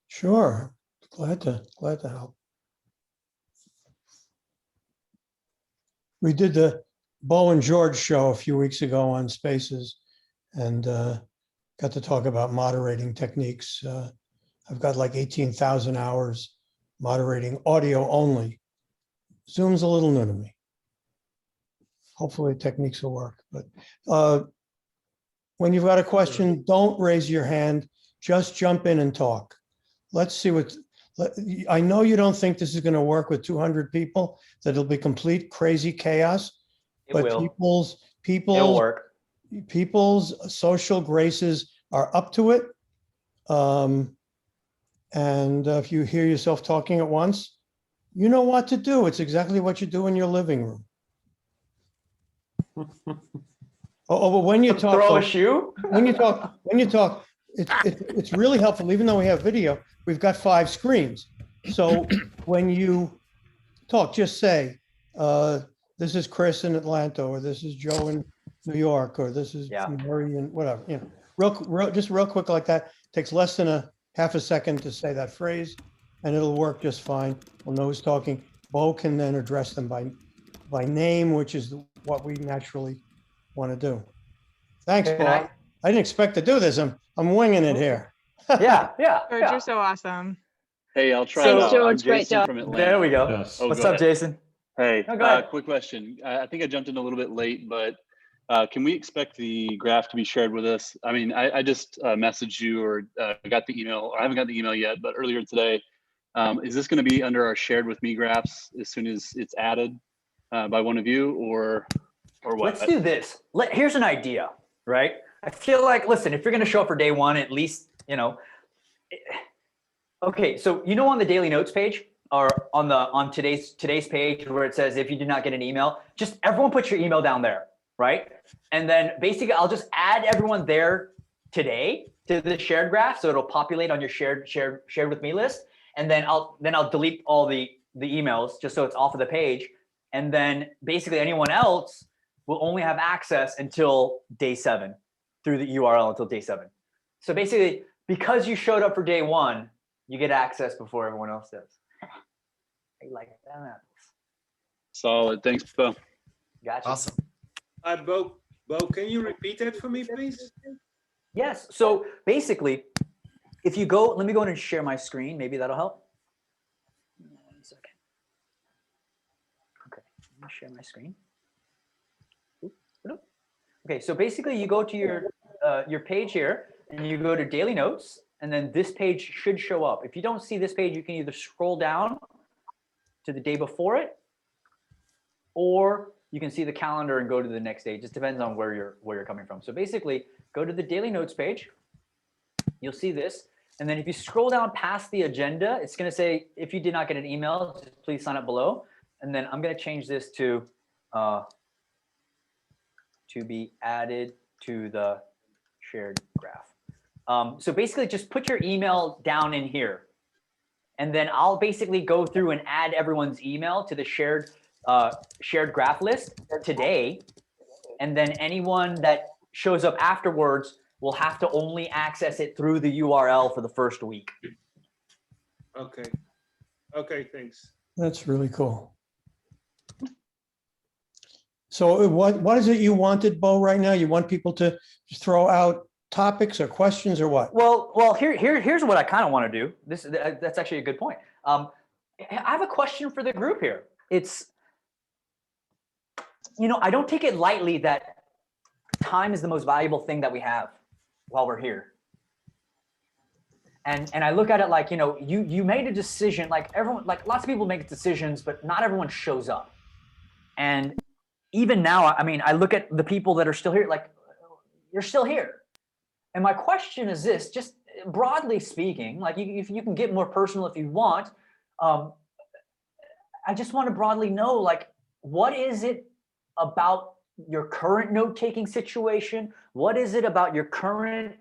Speaker 6: Sure. Glad to help. We did the Bo and George show a few weeks ago on Spaces, and got to talk about moderating techniques. I've got like 18,000 hours moderating audio only. Zoom's a little new to me. Hopefully techniques will work. But when you've got a question, don't raise your hand. Just jump in and talk. Let's see what. I know you don't think this is going to work with 200 people. That it'll be complete crazy chaos. But
Speaker 1: It'll work.
Speaker 6: People's social graces are up to it. And if you hear yourself talking at once, you know what to do. It's exactly what you do in your living room. But when you talk,
Speaker 1: throw a shoe.
Speaker 6: When you talk, it's really helpful. Even though we have video, we've got 5 screens. So when you talk, just say, "This is Chris in Atlanta," or "This is Joe in New York," or "This is Murray in whatever." You know, just real quick like that. Takes less than a half a second to say that phrase, and it'll work just fine. We'll know who's talking. Bo can then address them by name, which is what we naturally want to do. Thanks, Bo. I didn't expect to do this. I'm winging it here.
Speaker 1: Yeah.
Speaker 11: George, you're so awesome.
Speaker 8: Hey, I'll try.
Speaker 11: Thanks,
Speaker 8: I'm
Speaker 11: George. Great
Speaker 8: Jason
Speaker 11: job.
Speaker 8: from Atlanta.
Speaker 1: There we go.
Speaker 3: Yes.
Speaker 1: What's
Speaker 8: go
Speaker 1: up,
Speaker 8: ahead.
Speaker 1: Jason?
Speaker 8: Hey,
Speaker 1: No, go ahead.
Speaker 8: quick question. I think I jumped in a little bit late, but can we expect the graph to be shared with us? I mean, I just messaged you or got the email. I haven't got the email yet, but earlier today, is this going to be under our shared with me graphs as soon as it's added by one of you, or what?
Speaker 1: Let's do this. Here's an idea, right? I feel like, listen, if you're going to show up for day one, at least, you know. Okay, so on the daily notes page or on today's page where it says if you did not get an email, just everyone put your email down there, right? And then basically I'll just add everyone there today to the shared graph, so it'll populate on your shared with me list, and then I'll delete all the emails just so it's off of the page, and then basically anyone else will only have access until day 7 through the URL until day 7. So basically, because you showed up for day 1, you get access before everyone else does. I like that.
Speaker 8: Solid. Thanks, Bo.
Speaker 1: Gotcha.
Speaker 10: Awesome.
Speaker 17: Bo, can you repeat that for me, please?
Speaker 1: Yes. So basically, if you go, let me go in and share my screen. Maybe that'll help. 1 second. Okay, let me share my screen. Okay, so basically you go to your page here and you go to daily notes, and then this page should show up. If you don't see this page, you can either scroll down to the day before it, or you can see the calendar and go to the next day. It just depends on where you're coming from. So basically, go to the daily notes page. You'll see this. And then if you scroll down past the agenda, it's going to say, if you did not get an email, just please sign up below. And then I'm going to change this to be added to the shared graph. So basically just put your email down in here. And then I'll basically go through and add everyone's email to the shared graph list today. And then anyone that shows up afterwards will have to only access it through the URL for the first week.
Speaker 17: Okay, thanks.
Speaker 6: That's really cool. So what is it you wanted, Bo, right now? You want people to throw out topics or questions or what?
Speaker 1: Well, here's what I kind of want to do. That's actually a good point. I have a question for the group here. It's, I don't take it lightly that time is the most valuable thing that we have while we're here. And I look at it like, you made a decision, like everyone, like lots of people make decisions, but not everyone shows up. And even now, I mean, I look at the people that are still here, like, you're still here. And my question is this, just broadly speaking, like if you can get more personal if you want, I just want to broadly know, like, what is it about your current note-taking situation? What is it about your current,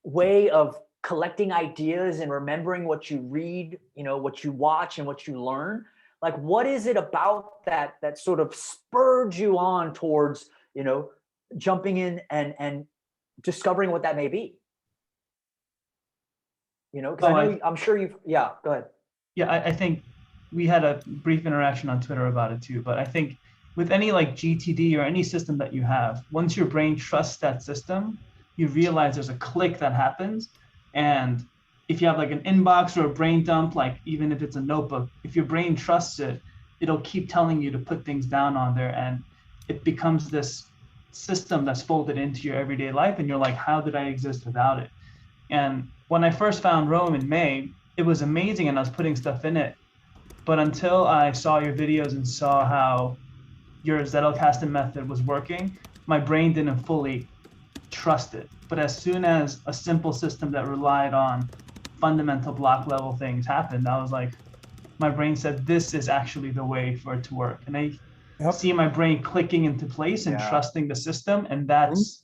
Speaker 1: way of collecting ideas and remembering what you read, what you watch and what you learn? Like, what is it about that sort of spurred you on towards, jumping in and discovering what that may be? Because I'm sure you've, yeah, go ahead.
Speaker 18: Yeah, I think we had a brief interaction on Twitter about it too, but I think with any like GTD or any system that you have, once your brain trusts that system, you realize there's a click that happens. And if you have like an inbox or a brain dump, like even if it's a notebook, if your brain trusts it, it'll keep telling you to put things down on there, and it becomes this system that's folded into your everyday life, and you're like, how did I exist without it? And when I first found Rome in May, it was amazing and I was putting stuff in it. But until I saw your videos and saw how your Zettelkasten method was working, my brain didn't fully trust it. But as soon as a simple system that relied on fundamental block level things happened, I was like, my brain said, this is actually the way for it to work. And I see my brain clicking into place and trusting the system. And that's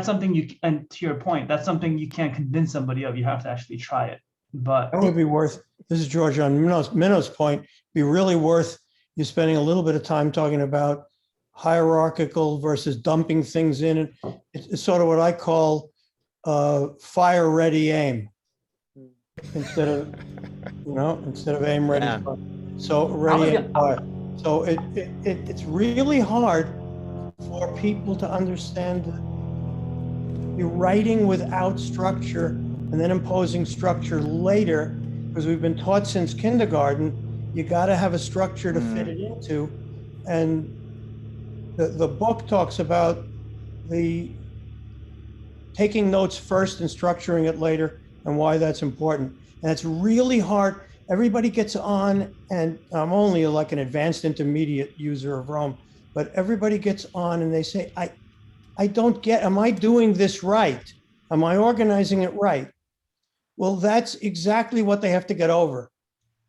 Speaker 18: something and to your point, that's something you can't convince somebody of. You have to actually try it. But
Speaker 6: that would be worth, this is George on Minnow's point, be really worth you spending a little bit of time talking about hierarchical versus dumping things in. It's sort of what I call fire ready aim. Instead of aim ready.
Speaker 2: Yeah.
Speaker 6: So ready aim fire. So it's really hard for people to understand that you're writing without structure and then imposing structure later, because we've been taught since kindergarten, you got to have a structure to fit it into. And the book talks about the taking notes first and structuring it later and why that's important. And it's really hard. Everybody gets on, and I'm only like an advanced intermediate user of Rome, but everybody gets on and they say, I don't get, am I doing this right? Am I organizing it right? Well, that's exactly what they have to get over.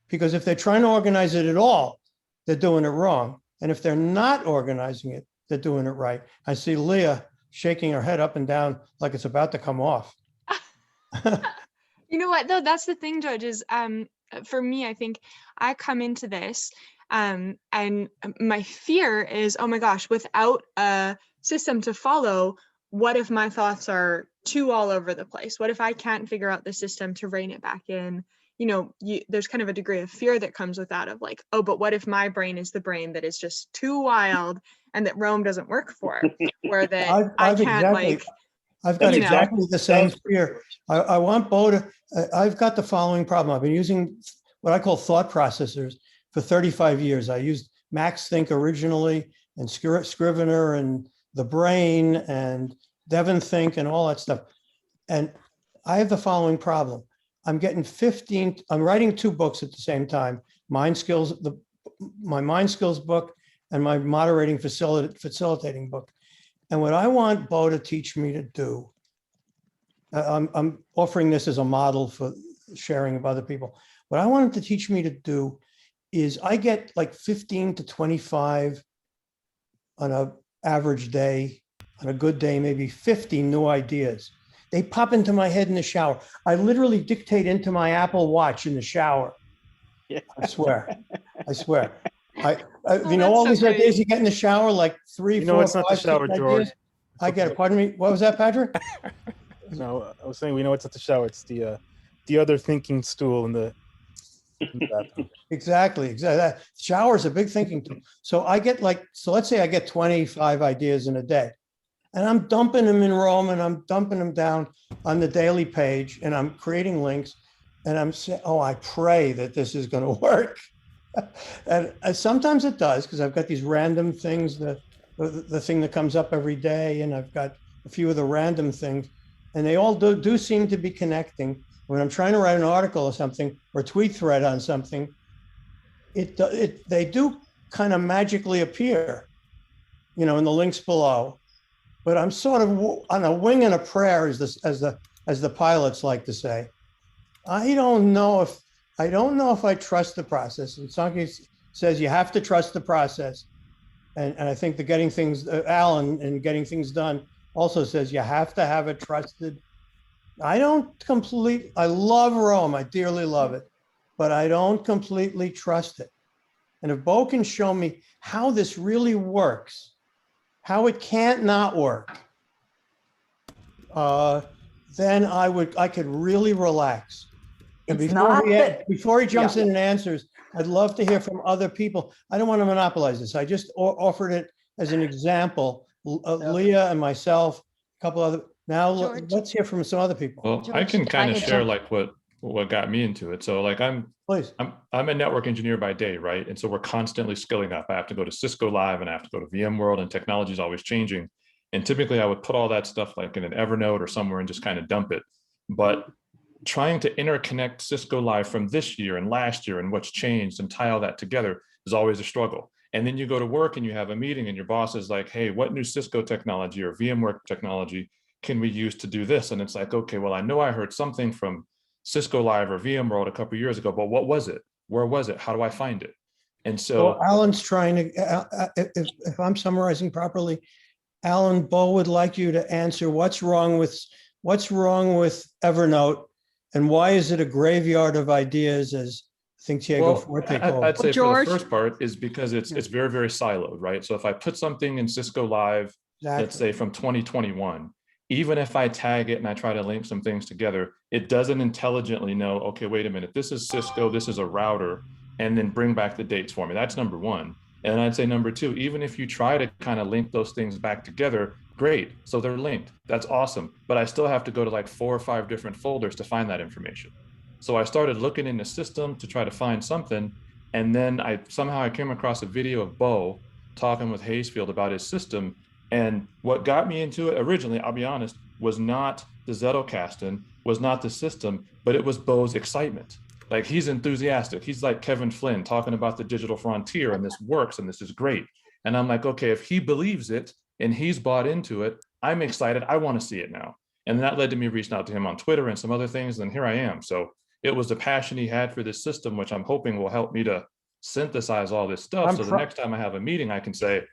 Speaker 6: Because if they're trying to organize it at all, they're doing it wrong. And if they're not organizing it, they're doing it right. I see Leah shaking her head up and down like it's about to come off.
Speaker 11: You know what, though? That's the thing, George, is for me, I think I come into this and my fear is, oh my gosh, without a system to follow, what if my thoughts are too all over the place? What if I can't figure out the system to rein it back in? There's kind of a degree of fear that comes with that, of like, oh, but what if my brain is the brain that is just too wild and that Rome doesn't work for, where that I've got
Speaker 6: exactly the same fear. I want Bo to, I've got the following problem. I've been using what I call thought processors for 35 years. I used Max Think originally, and Scrivener and the Brain and Devon Think and all that stuff. And I have the following problem. I'm getting I'm writing 2 books at the same time, my Mind Skills book and my moderating facilitating book. And what I want Bo to teach me to do, I'm offering this as a model for sharing with other people. What I want him to teach me to do is I get like 15 to 25 on an average day, on a good day, maybe 50 new ideas. They pop into my head in the shower. I literally dictate into my Apple Watch in the shower. Yeah. I swear. All these ideas you get in the shower, like 3, 4,
Speaker 12: it's
Speaker 6: 5,
Speaker 12: not the shower,
Speaker 6: 6
Speaker 12: George.
Speaker 6: ideas. I get it. Pardon me. What was that, Patrick?
Speaker 12: No, I was saying we know it's not the shower. It's the other thinking stool in the bathroom.
Speaker 6: Exactly. Shower is a big thinking tool. So let's say I get 25 ideas in a day, and I'm dumping them in Rome, and I'm dumping them down on the daily page, and I'm creating links, and I'm saying, oh, I pray that this is going to work. And sometimes it does, because I've got these random things, the thing that comes up every day, and I've got a few of the random things, and they all do seem to be connecting. When I'm trying to write an article or something, or tweet thread on something, they do kind of magically appear, in the links below. But I'm sort of on a wing and a prayer, as the pilots like to say. I don't know if I trust the process. And Sonke says you have to trust the process. And I think the getting things, Alan, and getting things done also says you have to have a trusted. I love Rome. I dearly love it, but I don't completely trust it. And if Bo can show me how this really works, how it can't not work, then I could really relax. And before he jumps in and answers, I'd love to hear from other people. I don't want to monopolize this. I just offered it as an example. Leah and myself, a couple other. Now let's hear from some other people.
Speaker 3: Well, I can kind of share like what got me into it. So like I'm a network engineer by day, right? And so we're constantly skilling up. I have to go to Cisco Live and I have to go to VMworld, and technology is always changing. And typically I would put all that stuff like in an Evernote or somewhere and just kind of dump it. But trying to interconnect Cisco Live from this year and last year and what's changed and tie all that together is always a struggle. And then you go to work and you have a meeting and your boss is like, hey, what new Cisco technology or VMware technology can we use to do this? And it's like, okay, well, I know I heard something from Cisco Live or VMworld a couple of years ago, but what was it? Where was it? How do I find it? And so
Speaker 6: Alan's trying to, if I'm summarizing properly, Alan, Bo would like you to answer what's wrong with Evernote, and why is it a graveyard of ideas, as I think Diego Forte called it?
Speaker 3: I'd say for the first part is because it's very, very siloed, right? So if I put something in Cisco Live, let's say from 2021, even if I tag it and I try to link some things together, it doesn't intelligently know, okay, wait a minute, this is Cisco, this is a router, and then bring back the dates for me. That's number one. And I'd say number two, even if you try to kind of link those things back together, great. So they're linked. That's awesome. But I still have to go to like 4 or 5 different folders to find that information. So I started looking in the system to try to find something. And then I came across a video of Bo talking with Hazefield about his system. And what got me into it originally, I'll be honest, was not the Zettelkasten, was not the system, but it was Bo's excitement. Like, he's enthusiastic. He's like Kevin Flynn talking about the digital frontier, and this works and this is great. And I'm like, okay, if he believes it and he's bought into it, I'm excited. I want to see it now. And that led to me reaching out to him on Twitter and some other things. And here I am. So it was the passion he had for this system, which I'm hoping will help me to synthesize all this stuff. So the next time I have a meeting, I can say,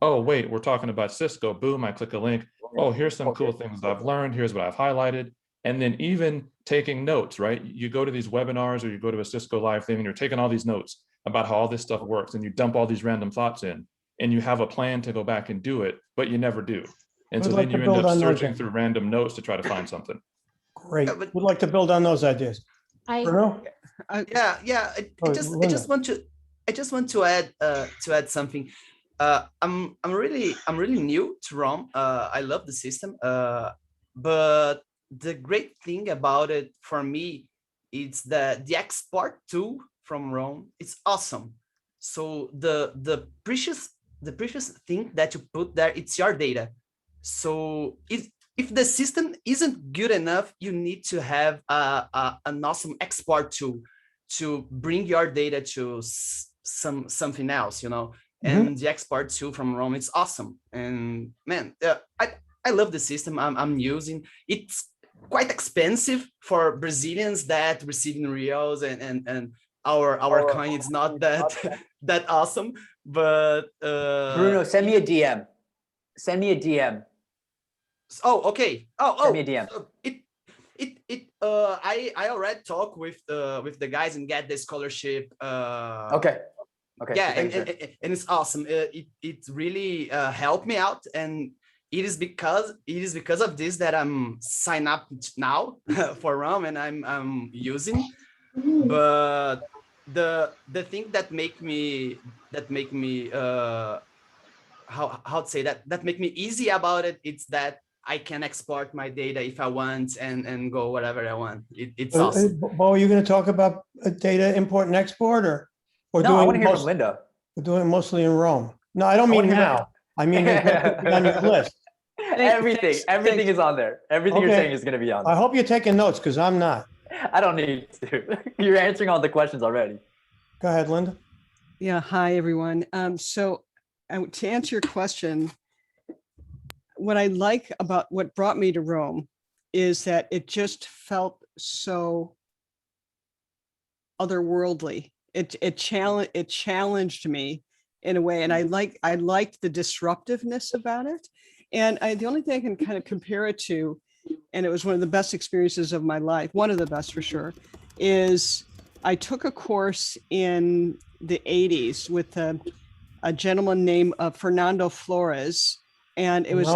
Speaker 3: oh, wait, we're talking about Cisco. Boom, I click a link. Oh, here's some cool things I've learned. Here's what I've highlighted. And then even taking notes, right? You go to these webinars or you go to a Cisco Live thing and you're taking all these notes about how all this stuff works, and you dump all these random thoughts in, and you have a plan to go back and do it, but you never do. And so then you end up searching through random notes to try to find something.
Speaker 6: Great. We'd like to build on those ideas. Bruno?
Speaker 19: I just want to add something. I'm really new to ROM. I love the system, but the great thing about it for me is that the export tool from ROM is awesome. So the precious thing that you put there, it's your data. So if the system isn't good enough, you need to have an awesome export tool to bring your data to something else, And the export tool from ROM, it's awesome. And man, I love the system I'm using. It's quite expensive for Brazilians that receive in reals, and our coin is not that awesome. But
Speaker 1: Bruno, send me a DM. Send me a DM.
Speaker 19: Oh, okay.
Speaker 1: Send me a DM.
Speaker 19: I already talked with the guys and get the scholarship.
Speaker 1: Okay.
Speaker 19: Yeah, and it's awesome. It really helped me out, and it is because of this that I'm signed up now for ROM, and I'm using. But the thing that make me how to say that make me easy about it, it's that I can export my data if I want and go whatever I want. It's awesome.
Speaker 6: Bo, are you going to talk about data import and export, or
Speaker 1: no,
Speaker 6: doing
Speaker 1: I want to hear from Linda.
Speaker 6: We're doing it mostly in ROM. No, I don't mean now. I mean on your list.
Speaker 1: Everything is on there. Everything you're saying is going to be on there.
Speaker 6: I hope you're taking notes, because I'm not.
Speaker 1: I don't need to. You're answering all the questions already.
Speaker 6: Go ahead, Linda.
Speaker 20: Yeah, hi, everyone. So to answer your question, what I like about what brought me to Rome is that it just felt so otherworldly. It challenged me in a way, and I liked the disruptiveness about it. And the only thing I can kind of compare it to, and it was one of the best experiences of my life, one of the best for sure, is I took a course in the 80s with a gentleman named Fernando Flores, and it was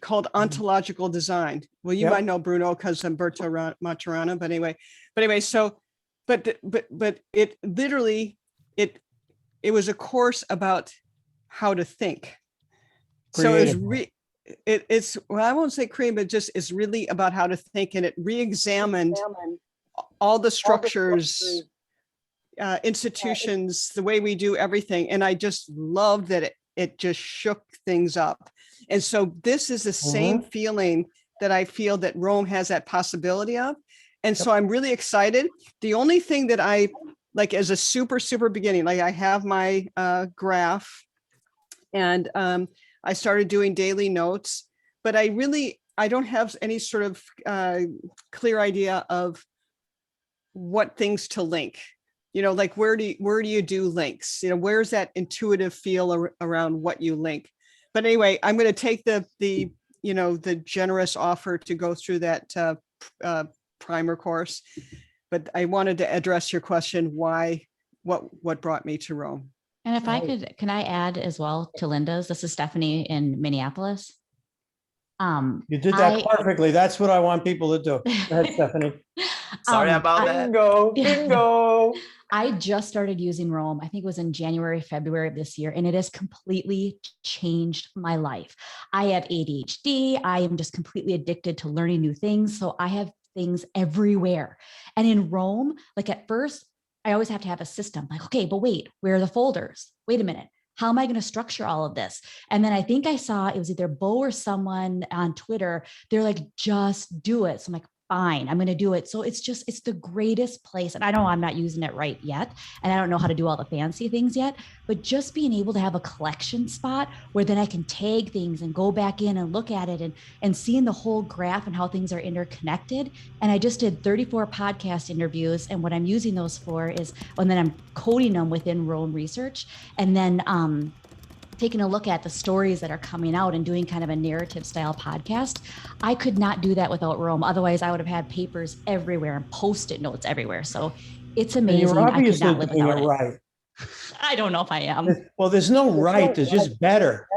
Speaker 20: called ontological design. Well, you might know Bruno because Umberto Maturana, but anyway, so, but it literally, it was a course about how to think. So it's well, I won't say creative, but just it's really about how to think, and it re-examined all the structures, institutions, the way we do everything. And I just loved that it just shook things up. And so this is the same feeling that I feel that Rome has that possibility of. And so I'm really excited. The only thing that I like as a super beginning, like I have my graph, and I started doing daily notes, but I don't have any sort of clear idea of what things to link. You know, like where do you do links? You know, where's that intuitive feel around what you link? But anyway, I'm going to take the generous offer to go through that primer course. But I wanted to address your question, what brought me to Rome.
Speaker 21: And if I could, can I add as well to Linda's? This is Stephanie in Minneapolis.
Speaker 6: You did that perfectly. That's what I want people to do. Go ahead, Stephanie.
Speaker 19: Sorry about that.
Speaker 1: Bingo.
Speaker 21: I just started using Rome. I think it was in January, February of this year, and it has completely changed my life. I have ADHD. I am just completely addicted to learning new things. So I have things everywhere. And in Rome, like at first, I always have to have a system like, okay, but wait, where are the folders? Wait a minute. How am I going to structure all of this? And then I think I saw it was either Bo or someone on Twitter. They're like, just do it. So I'm like, fine, I'm going to do it. So it's the greatest place. And I know I'm not using it right yet. And I don't know how to do all the fancy things yet, but just being able to have a collection spot where then I can tag things and go back in and look at it and seeing the whole graph and how things are interconnected. And I just did 34 podcast interviews. And what I'm using those for is, and then I'm coding them within Rome Research. And then, taking a look at the stories that are coming out and doing kind of a narrative style podcast. I could not do that without Rome. Otherwise, I would have had papers everywhere and Post-it notes everywhere. So it's amazing.
Speaker 6: You're
Speaker 21: I could
Speaker 6: obviously
Speaker 21: not live
Speaker 6: doing
Speaker 21: without
Speaker 6: it
Speaker 21: it.
Speaker 6: right.
Speaker 21: I don't know if I am.
Speaker 6: Well, there's no right. There's just better.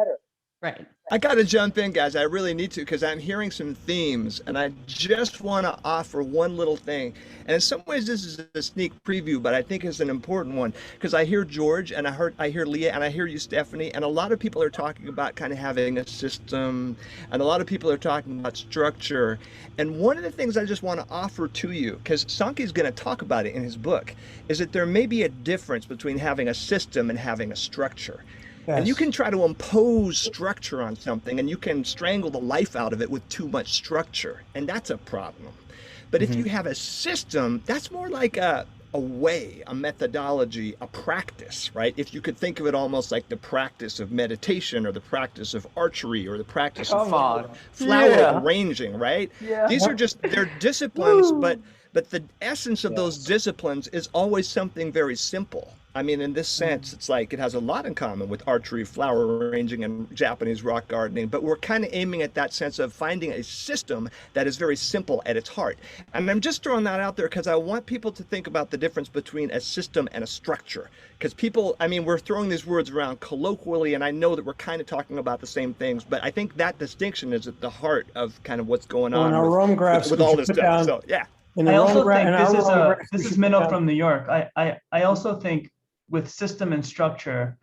Speaker 21: Right.
Speaker 2: I got to jump in, guys. I really need to, because I'm hearing some themes, and I just want to offer one little thing. And in some ways, this is a sneak preview, but I think it's an important one, because I hear George, and I hear Leah, and I hear you, Stephanie, and a lot of people are talking about kind of having a system, and a lot of people are talking about structure. And one of the things I just want to offer to you, because Sonke is going to talk about it in his book, is that there may be a difference between having a system and having a structure. Yes. And you can try to impose structure on something, and you can strangle the life out of it with too much structure, and that's a problem. But if you have a system, that's more like a way, a methodology, a practice, right? If you could think of it almost like the practice of meditation, or the practice of archery, or the practice of flower arranging, right? Yeah. These are just, they're disciplines, but the essence of those disciplines is always something very simple. I mean, in this sense, it's like it has a lot in common with archery, flower arranging, and Japanese rock gardening, but we're kind of aiming at that sense of finding a system that is very simple at its heart. And I'm just throwing that out there because I want people to think about the difference between a system and a structure. Because people, I mean, we're throwing these words around colloquially, and I know that we're kind of talking about the same things, but I think that distinction is at the heart of kind of what's going on
Speaker 6: our Rome graphs
Speaker 2: with all this stuff. So, yeah.
Speaker 18: I also think this is Minnow from New York. I also think with system and structure,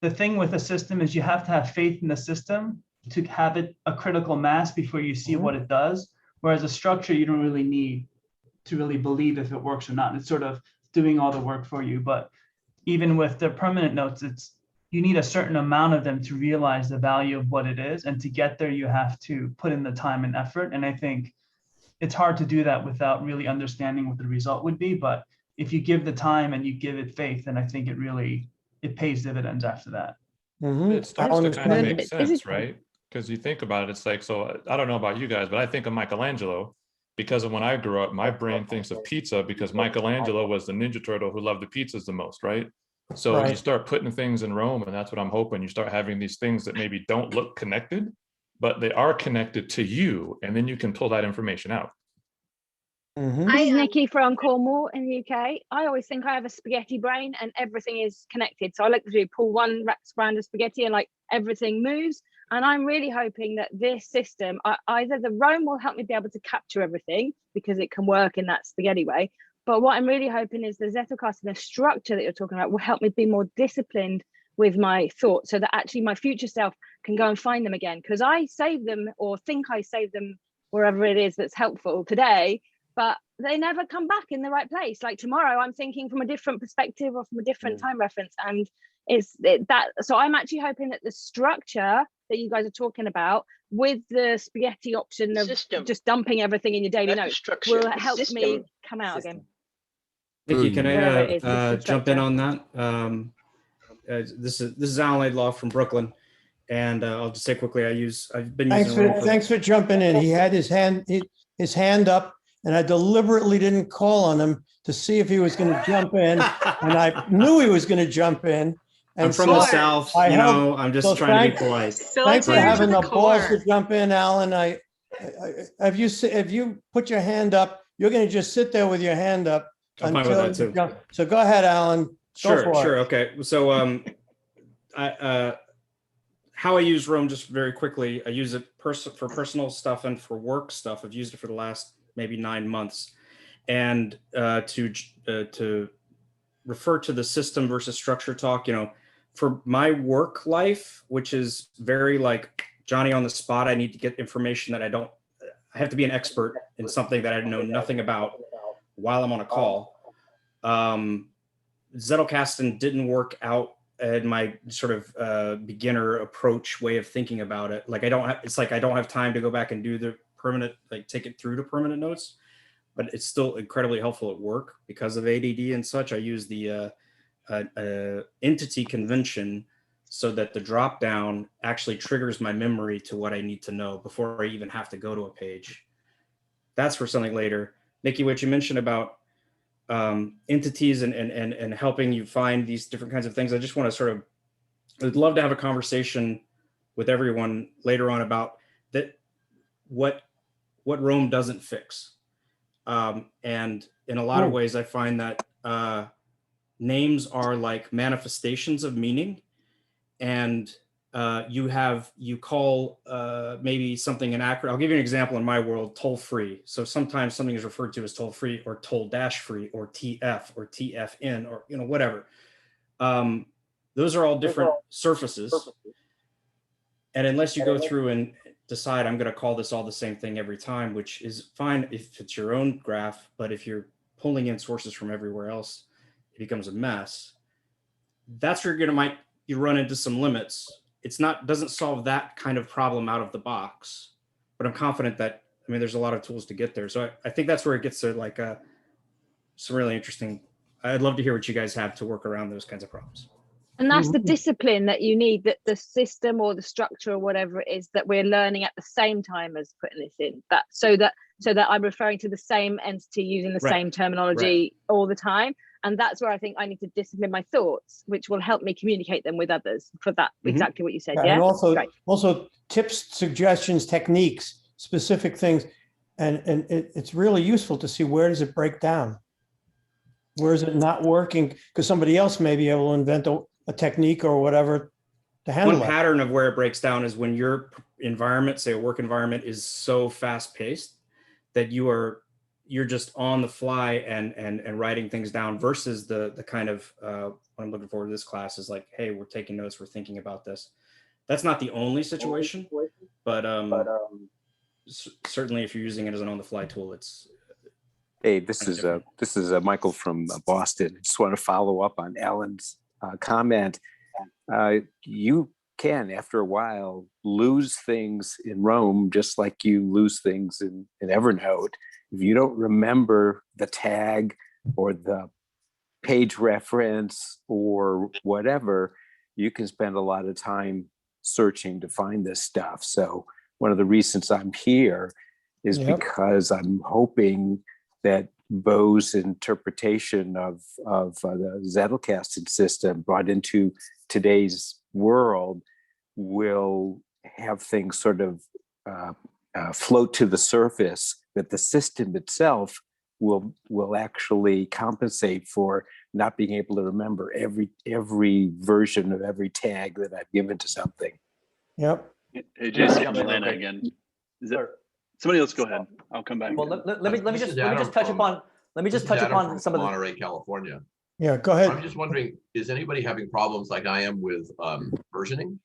Speaker 18: the thing with a system is you have to have faith in the system to have it a critical mass before you see what it does. Whereas a structure, you don't really need to really believe if it works or not. It's sort of doing all the work for you. But even with the permanent notes, you need a certain amount of them to realize the value of what it is. And to get there, you have to put in the time and effort. And I think it's hard to do that without really understanding what the result would be. But if you give the time and you give it faith, then I think it pays dividends after that.
Speaker 3: It starts to kind of make sense, right? Because you think about it, it's like, so I don't know about you guys, but I think of Michelangelo because of when I grew up, my brain thinks of pizza because Michelangelo was the Ninja Turtle who loved the pizzas the most, right? So you start putting things in Rome, and that's what I'm hoping. You start having these things that maybe don't look connected, but they are connected to you, and then you can pull that information out.
Speaker 7: This is Nikki from Cornwall in the UK. I always think I have a spaghetti brain and everything is connected. So I like to pull one strand of spaghetti and like everything moves. And I'm really hoping that this system, either the Rome will help me be able to capture everything because it can work in that spaghetti way. But what I'm really hoping is the Zettelkasten, the structure that you're talking about, will help me be more disciplined with my thoughts so that actually my future self can go and find them again. Because I save them or think I save them wherever it is that's helpful today, but they never come back in the right place. Like tomorrow, I'm thinking from a different perspective or from a different time reference. And so I'm actually hoping that the structure that you guys are talking about with the spaghetti option of just dumping everything in your daily notes will help me come out again.
Speaker 22: Nikki, can I
Speaker 7: Different
Speaker 22: jump in
Speaker 7: structure.
Speaker 22: on that? This is Alan Laidlaw from Brooklyn, and I'll just say quickly, I've been using Rome
Speaker 6: Thanks for jumping in. He had his hand up, and I deliberately didn't call on him to see if he was going to jump in, and I knew he was going to jump in. And
Speaker 22: I'm from the South, I'm just trying to be polite.
Speaker 6: Thanks for having the balls to jump in, Alan. Have you put your hand up, you're going to just sit there with your hand up
Speaker 22: I'm fine with that too.
Speaker 6: So go ahead, Alan.
Speaker 22: Sure. Okay. So how I use Rome, just very quickly, I use it for personal stuff and for work stuff. I've used it for the last maybe 9 months, and to refer to the system versus structure talk, for my work life, which is very like Johnny on the spot, I need to get information that I have to be an expert in something that I know nothing about while I'm on a call. Zettelkasten didn't work out in my sort of beginner approach way of thinking about it. Like I don't have time to go back and do the permanent, like take it through to permanent notes, but it's still incredibly helpful at work because of ADD and such. I use the entity convention so that the drop down actually triggers my memory to what I need to know before I even have to go to a page. That's for something later. Nikki, what you mentioned about entities and helping you find these different kinds of things. I just want to I'd love to have a conversation with everyone later on about that, what Rome doesn't fix. And in a lot of ways, I find that names are like manifestations of meaning, and you call maybe something inaccurate. I'll give you an example in my world, toll free. So sometimes something is referred to as toll free or toll dash free or TF or TFN or whatever. Those are all different surfaces. And unless you go through and decide I'm going to call this all the same thing every time, which is fine if it's your own graph, but if you're pulling in sources from everywhere else, it becomes a mess. That's where you run into some limits. Doesn't solve that kind of problem out of the box, but I'm confident that, there's a lot of tools to get there. So I think that's where it gets to like some really interesting, I'd love to hear what you guys have to work around those kinds of problems.
Speaker 7: And that's the discipline that you need, that the system or the structure or whatever it is that we're learning at the same time as putting this in, so that I'm referring to the same entity using the same terminology all the time. And that's where I think I need to discipline my thoughts, which will help me communicate them with others for that, exactly what you said. Yeah.
Speaker 6: And also tips, suggestions, techniques, specific things. And it's really useful to see, where does it break down? Where is it not working? Because somebody else may be able to invent a technique or whatever to handle it.
Speaker 22: One pattern of where it breaks down is when your environment, say a work environment, is so fast paced that you're just on the fly and writing things down, versus the kind of what I'm looking forward to this class is like, hey, we're taking notes, we're thinking about this. That's not the only situation, but certainly if you're using it as an on the fly tool, it's.
Speaker 14: Hey, this is Michael from Boston. I just want to follow up on Alan's comment. You can, after a while, lose things in Rome, just like you lose things in Evernote. If you don't remember the tag or the page reference or whatever, you can spend a lot of time searching to find this stuff. So one of the reasons I'm here is because I'm hoping that Bo's interpretation of the Zettelkasten system brought into today's world will have things sort of float to the surface, that the system itself will actually compensate for not being able to remember every version of every tag that I've given to something.
Speaker 6: Yep.
Speaker 8: Hey, Jason from Atlanta again. Is that, somebody else go ahead. I'll come back.
Speaker 1: Well, let me just touch upon some of the
Speaker 10: Monterey, California.
Speaker 6: Yeah, go ahead.
Speaker 10: I'm just wondering, is anybody having problems like I am with versioning?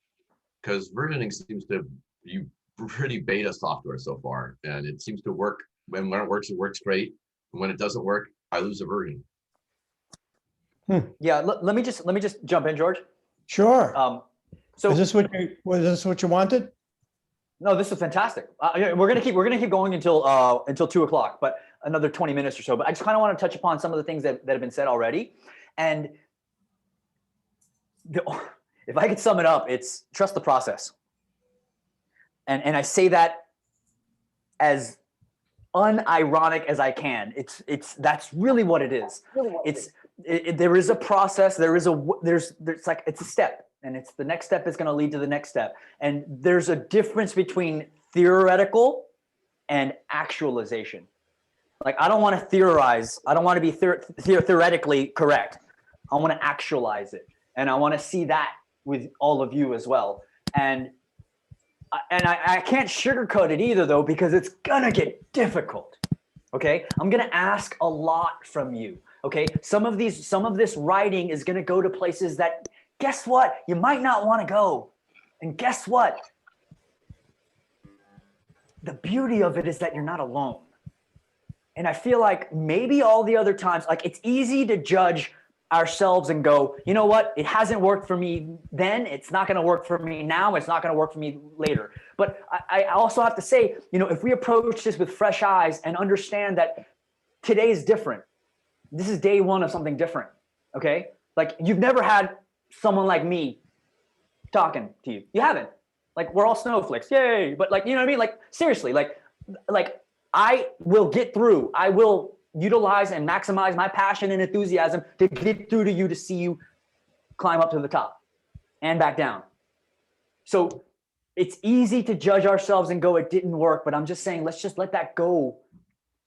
Speaker 10: Because versioning seems to be pretty beta software so far, and it seems to work. And when it works great. And when it doesn't work, I lose a version.
Speaker 1: Yeah, let me just jump in, George.
Speaker 6: Sure.
Speaker 1: So
Speaker 6: is this what you wanted?
Speaker 1: No, this is fantastic. We're gonna keep going until 2:00, but another 20 minutes or so. But I just kind of want to touch upon some of the things that have been said already. And if I could sum it up, it's trust the process. And I say that as unironic as I can. That's really what it is. There is a process. It's a step, and it's the next step is going to lead to the next step. And there's a difference between theoretical and actualization. Like, I don't want to theorize. I don't want to be theoretically correct. I want to actualize it, and I want to see that with all of you as well. And I can't sugarcoat it either, though, because it's gonna get difficult. Okay, I'm gonna ask a lot from you. Okay, some of this writing is gonna go to places that, guess what, you might not want to go. And guess what? The beauty of it is that you're not alone. And I feel like maybe all the other times, like, it's easy to judge ourselves and go, you know what, it hasn't worked for me then, it's not going to work for me now, it's not going to work for me later. But I also have to say, if we approach this with fresh eyes and understand that today is different, this is day one of something different. Okay, like, you've never had someone like me talking to you. You haven't. Like, we're all snowflakes, yay. But, like, you know what I mean? Like, seriously, like I will get through. I will utilize and maximize my passion and enthusiasm to get through to you, to see you climb up to the top and back down. So it's easy to judge ourselves and go, it didn't work, but I'm just saying, let's just let that go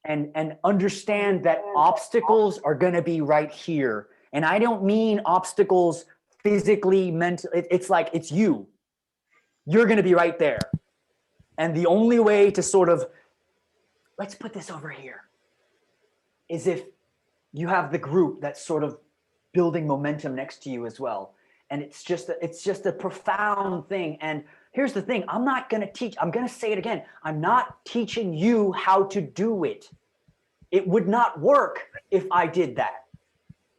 Speaker 1: and understand that obstacles are going to be right here. And I don't mean obstacles physically, mentally. It's like, it's you. You're going to be right there. And the only way to sort of, let's put this over here, is if you have the group that's sort of building momentum next to you as well. And it's just a profound thing. And here's the thing, I'm not going to teach, I'm going to say it again, I'm not teaching you how to do it. It would not work if I did that.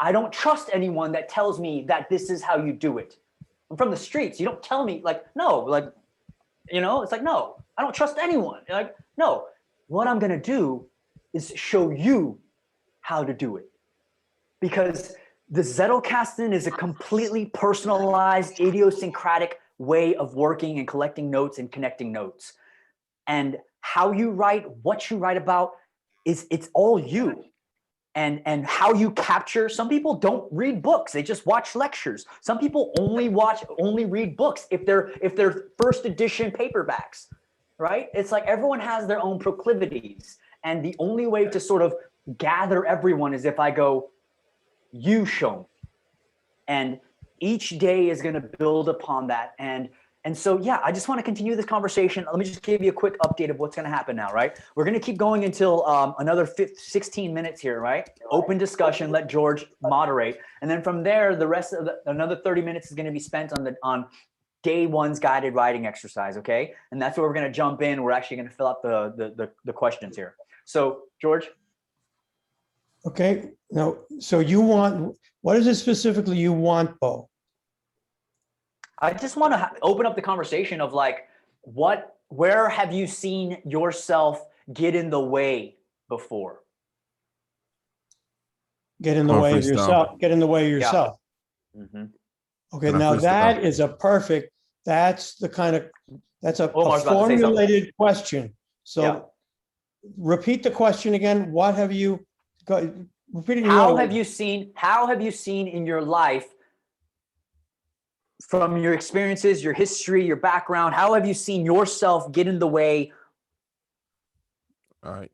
Speaker 1: I don't trust anyone that tells me that this is how you do it. I'm from the streets. You don't tell me, like, no, like, it's like, no, I don't trust anyone. Like, no, what I'm going to do is show you how to do it. Because the Zettelkasten is a completely personalized, idiosyncratic way of working and collecting notes and connecting notes. And how you write, what you write about, it's all you. And how you capture. Some people don't read books, they just watch lectures. Some people only read books if they're first edition paperbacks, right? It's like everyone has their own proclivities. And the only way to sort of gather everyone is if I go, you show me. And each day is going to build upon that. And so, yeah, I just want to continue this conversation. Let me just give you a quick update of what's going to happen now, right? We're going to keep going until another 16 minutes here, right? Open discussion, let George moderate. And then from there, the rest of another 30 minutes is going to be spent on day one's guided writing exercise, okay? And that's where we're going to jump in. We're actually going to fill out the questions here. So, George?
Speaker 6: Okay, now, so what is it specifically you want, Bo?
Speaker 1: I just want to open up the conversation of, like, where have you seen yourself get in the way before?
Speaker 6: Get in the way of
Speaker 15: Conference style.
Speaker 6: yourself. Get in the way of
Speaker 1: Yeah.
Speaker 6: yourself. Okay, now
Speaker 15: Conference
Speaker 6: that
Speaker 15: style.
Speaker 6: is a perfect. That's the kind of. That's a
Speaker 1: Omar's about to say something.
Speaker 6: formulated question. So,
Speaker 1: Yeah.
Speaker 6: repeat the question again. What have you got? Repeat it.
Speaker 1: How have you seen in your life, from your experiences, your history, your background, how have you seen yourself get in the way?
Speaker 15: All right.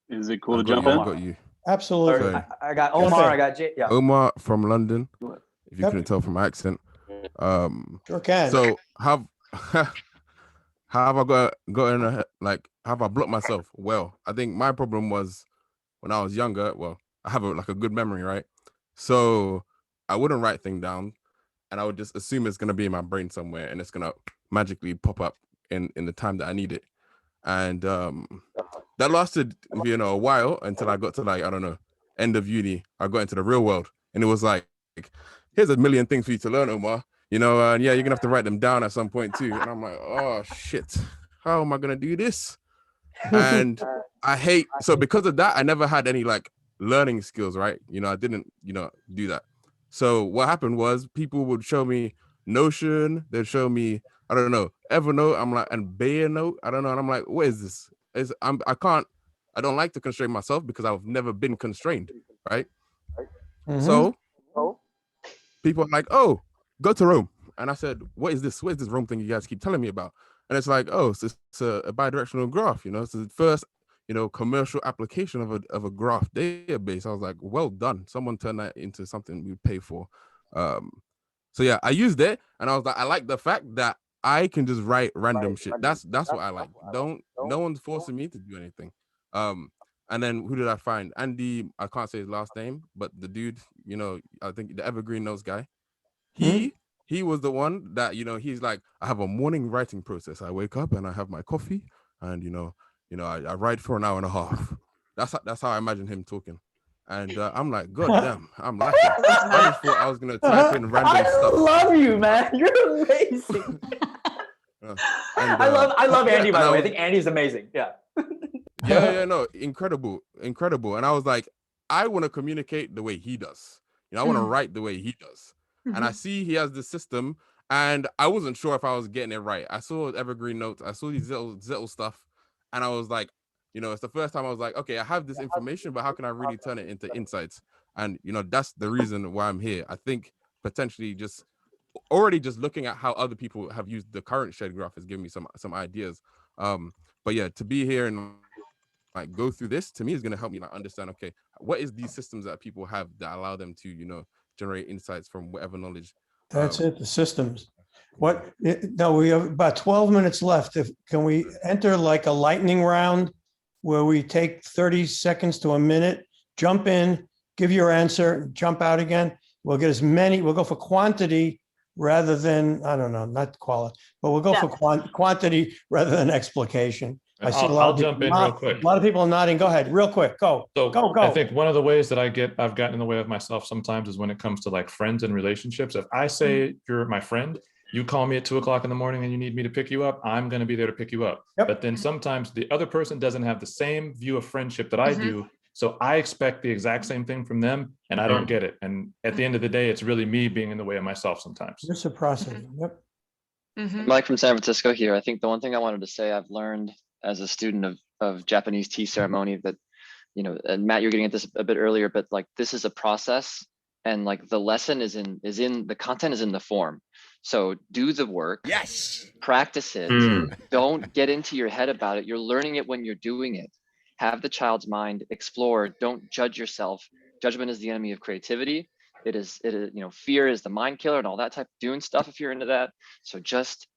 Speaker 8: Is it cool to
Speaker 15: I got
Speaker 8: jump
Speaker 15: you,
Speaker 8: in?
Speaker 15: I got you.
Speaker 6: Absolutely.
Speaker 15: So,
Speaker 1: I got Omar. I got Jay. Yeah.
Speaker 15: Omar from London. If you
Speaker 6: Yep.
Speaker 15: couldn't tell from my accent.
Speaker 6: Sure can.
Speaker 15: So have I got in a, like, have I blocked myself? Well, I think my problem was when I was younger. Well, I have a good memory, right? So I wouldn't write things down, and I would just assume it's gonna be in my brain somewhere, and it's gonna magically pop up in the time that I need it. And that lasted, a while until I got to, like, I don't know, end of uni. I got into the real world, and it was like, here's a million things for you to learn, Omar. And yeah, you're gonna have to write them down at some point too. And I'm like, oh shit, how am I gonna do this? And so because of that, I never had any like learning skills, right? I didn't, do that. So what happened was people would show me Notion, they'd show me, I don't know, Evernote, I'm like, and Bayernote, I don't know. And I'm like, what is this? I don't like to constrain myself because I've never been constrained, right? So people are like, oh, go to Rome. And I said, what is this? What is this Rome thing you guys keep telling me about? And it's like, oh, it's a bidirectional graph, it's the first, commercial application of a graph database. I was like, well done. Someone turned that into something we pay for. So yeah, I used it, and I was like, I like the fact that I can just write random shit. That's what I like. No one's forcing me to do anything. And then who did I find? Andy, I can't say his last name, but the dude, I think the Evergreen Notes guy. He was the one that, he's like, I have a morning writing process. I wake up and I have my coffee, and I write for an hour and a half. That's how I imagine him talking. And I'm like, God damn, I'm lacking. I just thought I was gonna type in random stuff.
Speaker 1: I love you, man. You're amazing. I love Andy, by the way. I think Andy's amazing. Yeah.
Speaker 15: Yeah, no, incredible. And I was like, I want to communicate the way he does. I want to write the way he does. And I see he has this system, and I wasn't sure if I was getting it right. I saw Evergreen Notes, I saw these Zettel stuff, and I was like, it's the first time I was like, okay, I have this information, but how can I really turn it into insights? And that's the reason why I'm here. I think potentially just looking at how other people have used the current shared graph has given me some ideas. But yeah, to be here and like go through this, to me, is going to help me like understand, okay, what is these systems that people have that allow them to generate insights from whatever knowledge.
Speaker 6: That's it. The systems. No, we have about 12 minutes left. Can we enter like a lightning round where we take 30 seconds to a minute, jump in, give your answer, jump out again? We'll get we'll go for quantity rather than, I don't know, not quality, but we'll go for quantity rather than explication.
Speaker 3: I'll jump in real quick.
Speaker 6: A lot of people are nodding. Go ahead, real quick. Go.
Speaker 3: I think one of the ways that I've gotten in the way of myself sometimes is when it comes to like friends and relationships. If I say you're my friend, you call me at 2:00 in the morning and you need me to pick you up, I'm going to be there to pick you up. But then sometimes the other person doesn't have the same view of friendship that I do. So I expect the exact same thing from them, and I don't get it. And at the end of the day, it's really me being in the way of myself sometimes.
Speaker 6: Reciprocity. Yep.
Speaker 4: Mike from San Francisco here. I think the one thing I wanted to say I've learned as a student of Japanese tea ceremony that, and Matt, you're getting at this a bit earlier, but like this is a process, and like the lesson is in the content is in the form. So do the work.
Speaker 2: Yes.
Speaker 4: Practice it. Don't get into your head about it. You're learning it when you're doing it. Have the child's mind, explore, don't judge yourself. Judgment is the enemy of creativity. It is, fear is the mind killer and all that type of doing stuff if you're into that. So just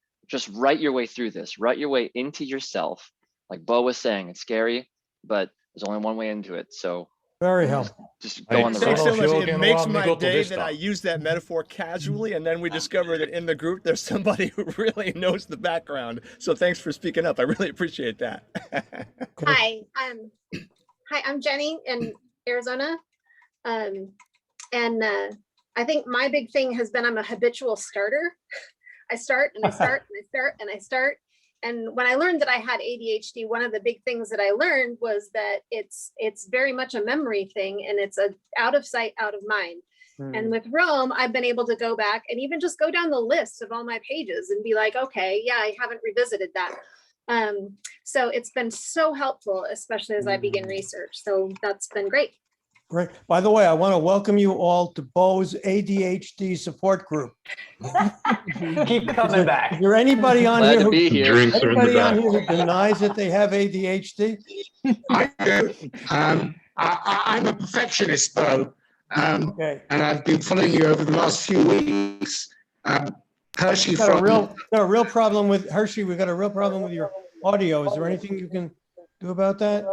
Speaker 4: write your way through this, write your way into yourself. Like Bo was saying, it's scary, but there's only one way into it. So
Speaker 6: very helpful.
Speaker 4: Just go on the
Speaker 2: Thanks
Speaker 4: road.
Speaker 2: so much. It makes my day that I use that metaphor casually, and then we discover that in the group there's somebody who really knows the background. So thanks for speaking up. I really appreciate that.
Speaker 9: Hi, I'm Jenny in Arizona, and I think my big thing has been I'm a habitual starter. I start and I start and I start and I start, and when I learned that I had ADHD, one of the big things that I learned was that it's very much a memory thing, and it's a out of sight, out of mind. And with Rome, I've been able to go back and even just go down the list of all my pages and be like, okay, yeah, I haven't revisited that. So it's been so helpful, especially as I begin research. So that's been great.
Speaker 6: Great. By the way, I want to welcome you all to Bo's ADHD support group.
Speaker 1: Keep coming back.
Speaker 6: Is there anybody on
Speaker 4: Glad
Speaker 6: here
Speaker 4: to
Speaker 6: who,
Speaker 4: be here.
Speaker 6: anybody on here who denies that they have ADHD?
Speaker 5: I do. I'm a perfectionist, Bo.
Speaker 6: Okay.
Speaker 5: And I've been following you over the last few weeks. Hershey
Speaker 6: We've got a real problem with Hershey. We've got a real problem with your audio. Is there anything you can do about that?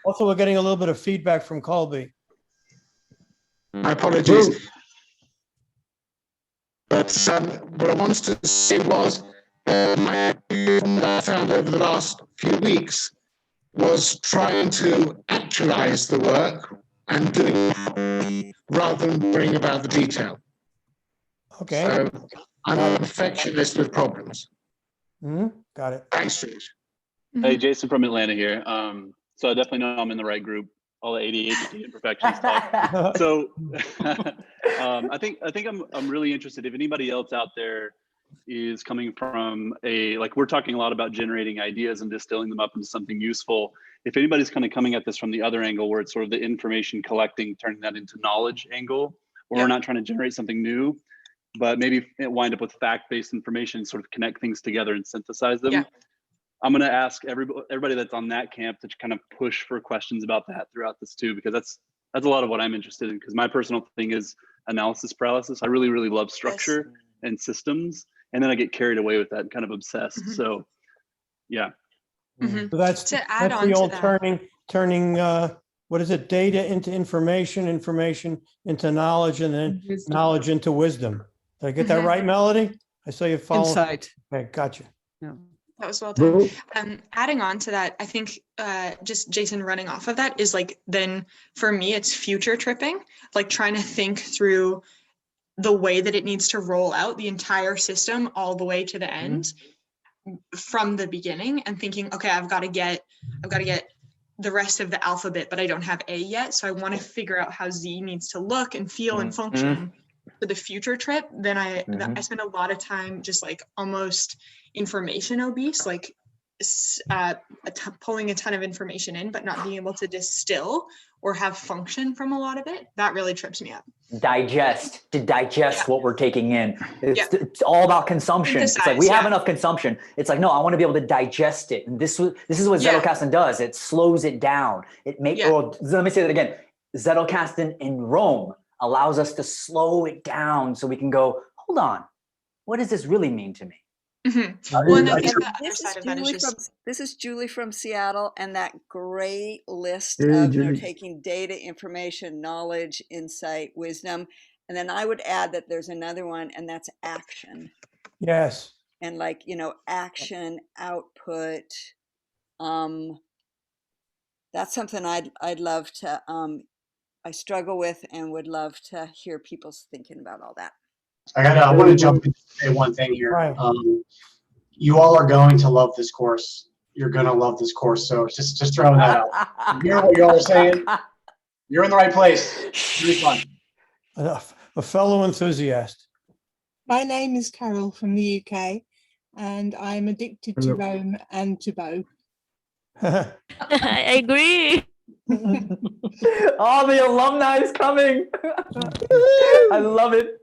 Speaker 6: Also, we're getting a little bit of feedback from Colby.
Speaker 5: My apologies. But what I wanted to say was, my what I found over the last few weeks was trying to actualize the work and doing it rather than worrying about the detail.
Speaker 6: Okay.
Speaker 5: So I'm a perfectionist with problems.
Speaker 6: Got it.
Speaker 5: Thanks, George.
Speaker 8: Hey, Jason from Atlanta here. So I definitely know I'm in the right group, all the ADHD and perfection stuff. So I think I'm really interested if anybody else out there is coming from like we're talking a lot about generating ideas and distilling them up into something useful. If anybody's kind of coming at this from the other angle where it's sort of the information collecting, turning that into knowledge angle, or we're not trying to generate something new, but maybe wind up with fact-based information, sort of connect things together and synthesize them. Yeah. I'm going to ask everybody that's on that camp to kind of push for questions about that throughout this too, because that's a lot of what I'm interested in, because my personal thing is analysis paralysis. I really, really love structure and systems, and then I get carried away with that and kind of obsessed. So yeah.
Speaker 6: So that's the old turning what is it, data into information, information into knowledge, and then knowledge into wisdom. Did I get that right, Melody? I saw you follow.
Speaker 20: Insight.
Speaker 6: Okay, gotcha.
Speaker 11: That was well done. Adding on to that, I think just Jason running off of that is like, then for me, it's future tripping, like trying to think through the way that it needs to roll out the entire system all the way to the end from the beginning, and thinking, okay, I've got to get the rest of the alphabet, but I don't have A yet. So I want to figure out how Z needs to look and feel and function for the future trip. Then I spend a lot of time just like almost information obese, like pulling a ton of information in, but not being able to distill or have function from a lot of it. That really trips me up.
Speaker 1: To digest what we're taking in. It's all about consumption. It's like we have enough consumption. It's like, no, I want to be able to digest it. And this is what Zettelkasten does. It slows it down. It let me say that again. Zettelkasten in Rome allows us to slow it down so we can go, hold on, what does this really mean to me?
Speaker 11: Well, and I think the other side of that is just...
Speaker 16: This is Julie from Seattle, and that great list of taking data, information, knowledge, insight, wisdom. And then I would add that there's another one, and that's action.
Speaker 6: Yes.
Speaker 16: And like, action, output. That's something I'd love to, I struggle with and would love to hear people's thinking about all that.
Speaker 23: I want to jump in and say one thing here.
Speaker 6: Right.
Speaker 23: You all are going to love this course. You're going to love this course. So just throwing that out. You hear what you all are saying? You're in the right place. It'll be fun.
Speaker 6: A fellow enthusiast.
Speaker 24: My name is Carol from the UK, and I'm addicted to Rome and to Bo.
Speaker 25: I agree.
Speaker 1: Oh, the alumni is coming. I love it.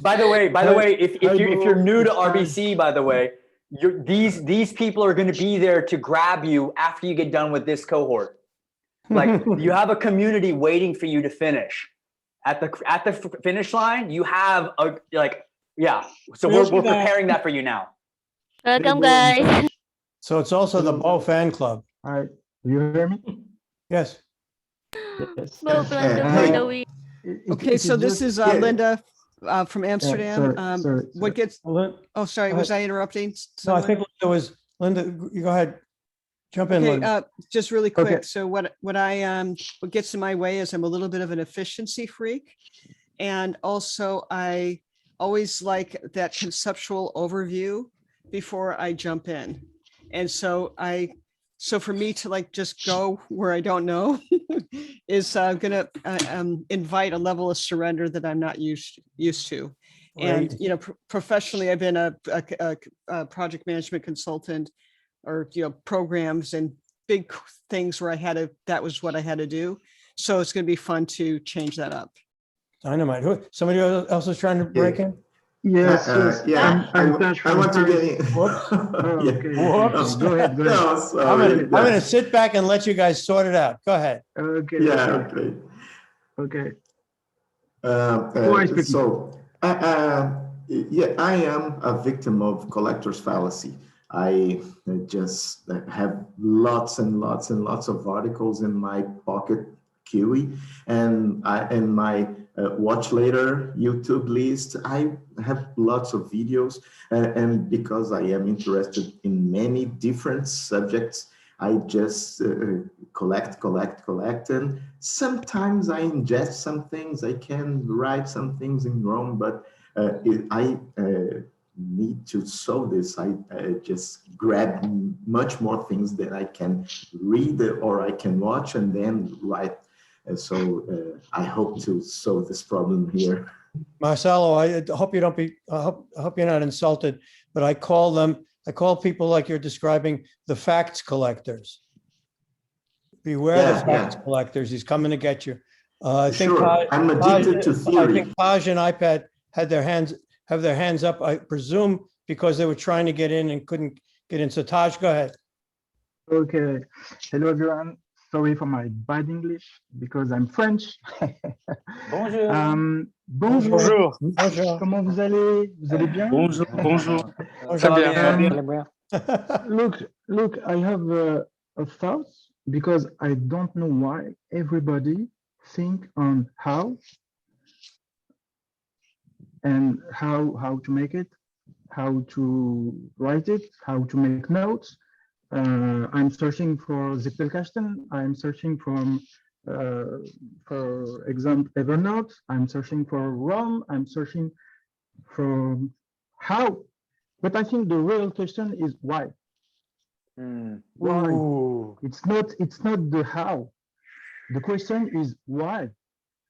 Speaker 1: By the way, if you're new to RBC, by the way, these people are going to be there to grab you after you get done with this cohort. Like you have a community waiting for you to finish. At the finish line, you have So we're preparing that for you now.
Speaker 25: Welcome, guys.
Speaker 6: So it's also the Bo fan club.
Speaker 26: All right, you hear me?
Speaker 6: Yes.
Speaker 25: Bo plan for the week.
Speaker 20: Okay, so this is Linda from Amsterdam. What gets? Oh, sorry, was I interrupting?
Speaker 6: No, I think it was Linda. You go ahead, jump in.
Speaker 20: Okay,
Speaker 6: Linda.
Speaker 20: just really quick.
Speaker 6: Okay.
Speaker 20: So what gets in my way is I'm a little bit of an efficiency freak, and also I always like that conceptual overview before I jump in. And so for me to like just go where I don't know is gonna invite a level of surrender that I'm not used to. And
Speaker 6: Right.
Speaker 20: you know, professionally, I've been a project management consultant, or you know, programs and big things where that was what I had to do. So it's going to be fun to change that up.
Speaker 6: Dynamite. Somebody else is trying to break in?
Speaker 26: Yes, yes.
Speaker 12: Yeah,
Speaker 26: I'm Tash
Speaker 12: I
Speaker 26: from
Speaker 12: want to
Speaker 26: Paris.
Speaker 12: get in.
Speaker 6: Whoops.
Speaker 12: Yeah.
Speaker 26: Okay,
Speaker 6: Whoops.
Speaker 26: Go ahead, go ahead.
Speaker 12: No, sorry.
Speaker 6: I'm gonna sit back and let you guys sort it out. Go ahead.
Speaker 26: Okay.
Speaker 12: Yeah,
Speaker 26: Okay.
Speaker 12: okay.
Speaker 26: Okay. Who are you speaking?
Speaker 12: So, yeah, I am a victim of collector's fallacy. I just have lots and lots and lots of articles in my pocket QE, and in my watch later YouTube list, I have lots of videos, and because I am interested in many different subjects, I just collect, and sometimes I ingest some things. I can write some things in Rome, but I need to solve this. I just grab much more things that I can read or I can watch and then write. So I hope to solve this problem here.
Speaker 6: Marcelo, I hope you don't be, I hope you're not insulted, but I call people like you're describing the facts collectors. Beware the facts collectors. He's coming to get you. I think
Speaker 12: Sure, I'm addicted to theory.
Speaker 6: I think Taj and iPad have their hands up, I presume, because they were trying to get in and couldn't get in. So Taj, go ahead.
Speaker 26: Okay. Hello, everyone. Sorry for my bad English because I'm French.
Speaker 1: Bonjour.
Speaker 26: Bonjour.
Speaker 6: Bonjour.
Speaker 26: Comment vous allez? Vous allez bien?
Speaker 13: Bonjour. Bonjour.
Speaker 1: Très bien.
Speaker 26: Look, I have a thought because I don't know why everybody think on how and how to make it, how to write it, how to make notes. I'm searching for Zettelkasten. I'm searching for example, Evernote. I'm searching for ROM. I'm searching for how. But I think the real question is why. Why?
Speaker 6: Ooh.
Speaker 26: It's not the how. The question is why.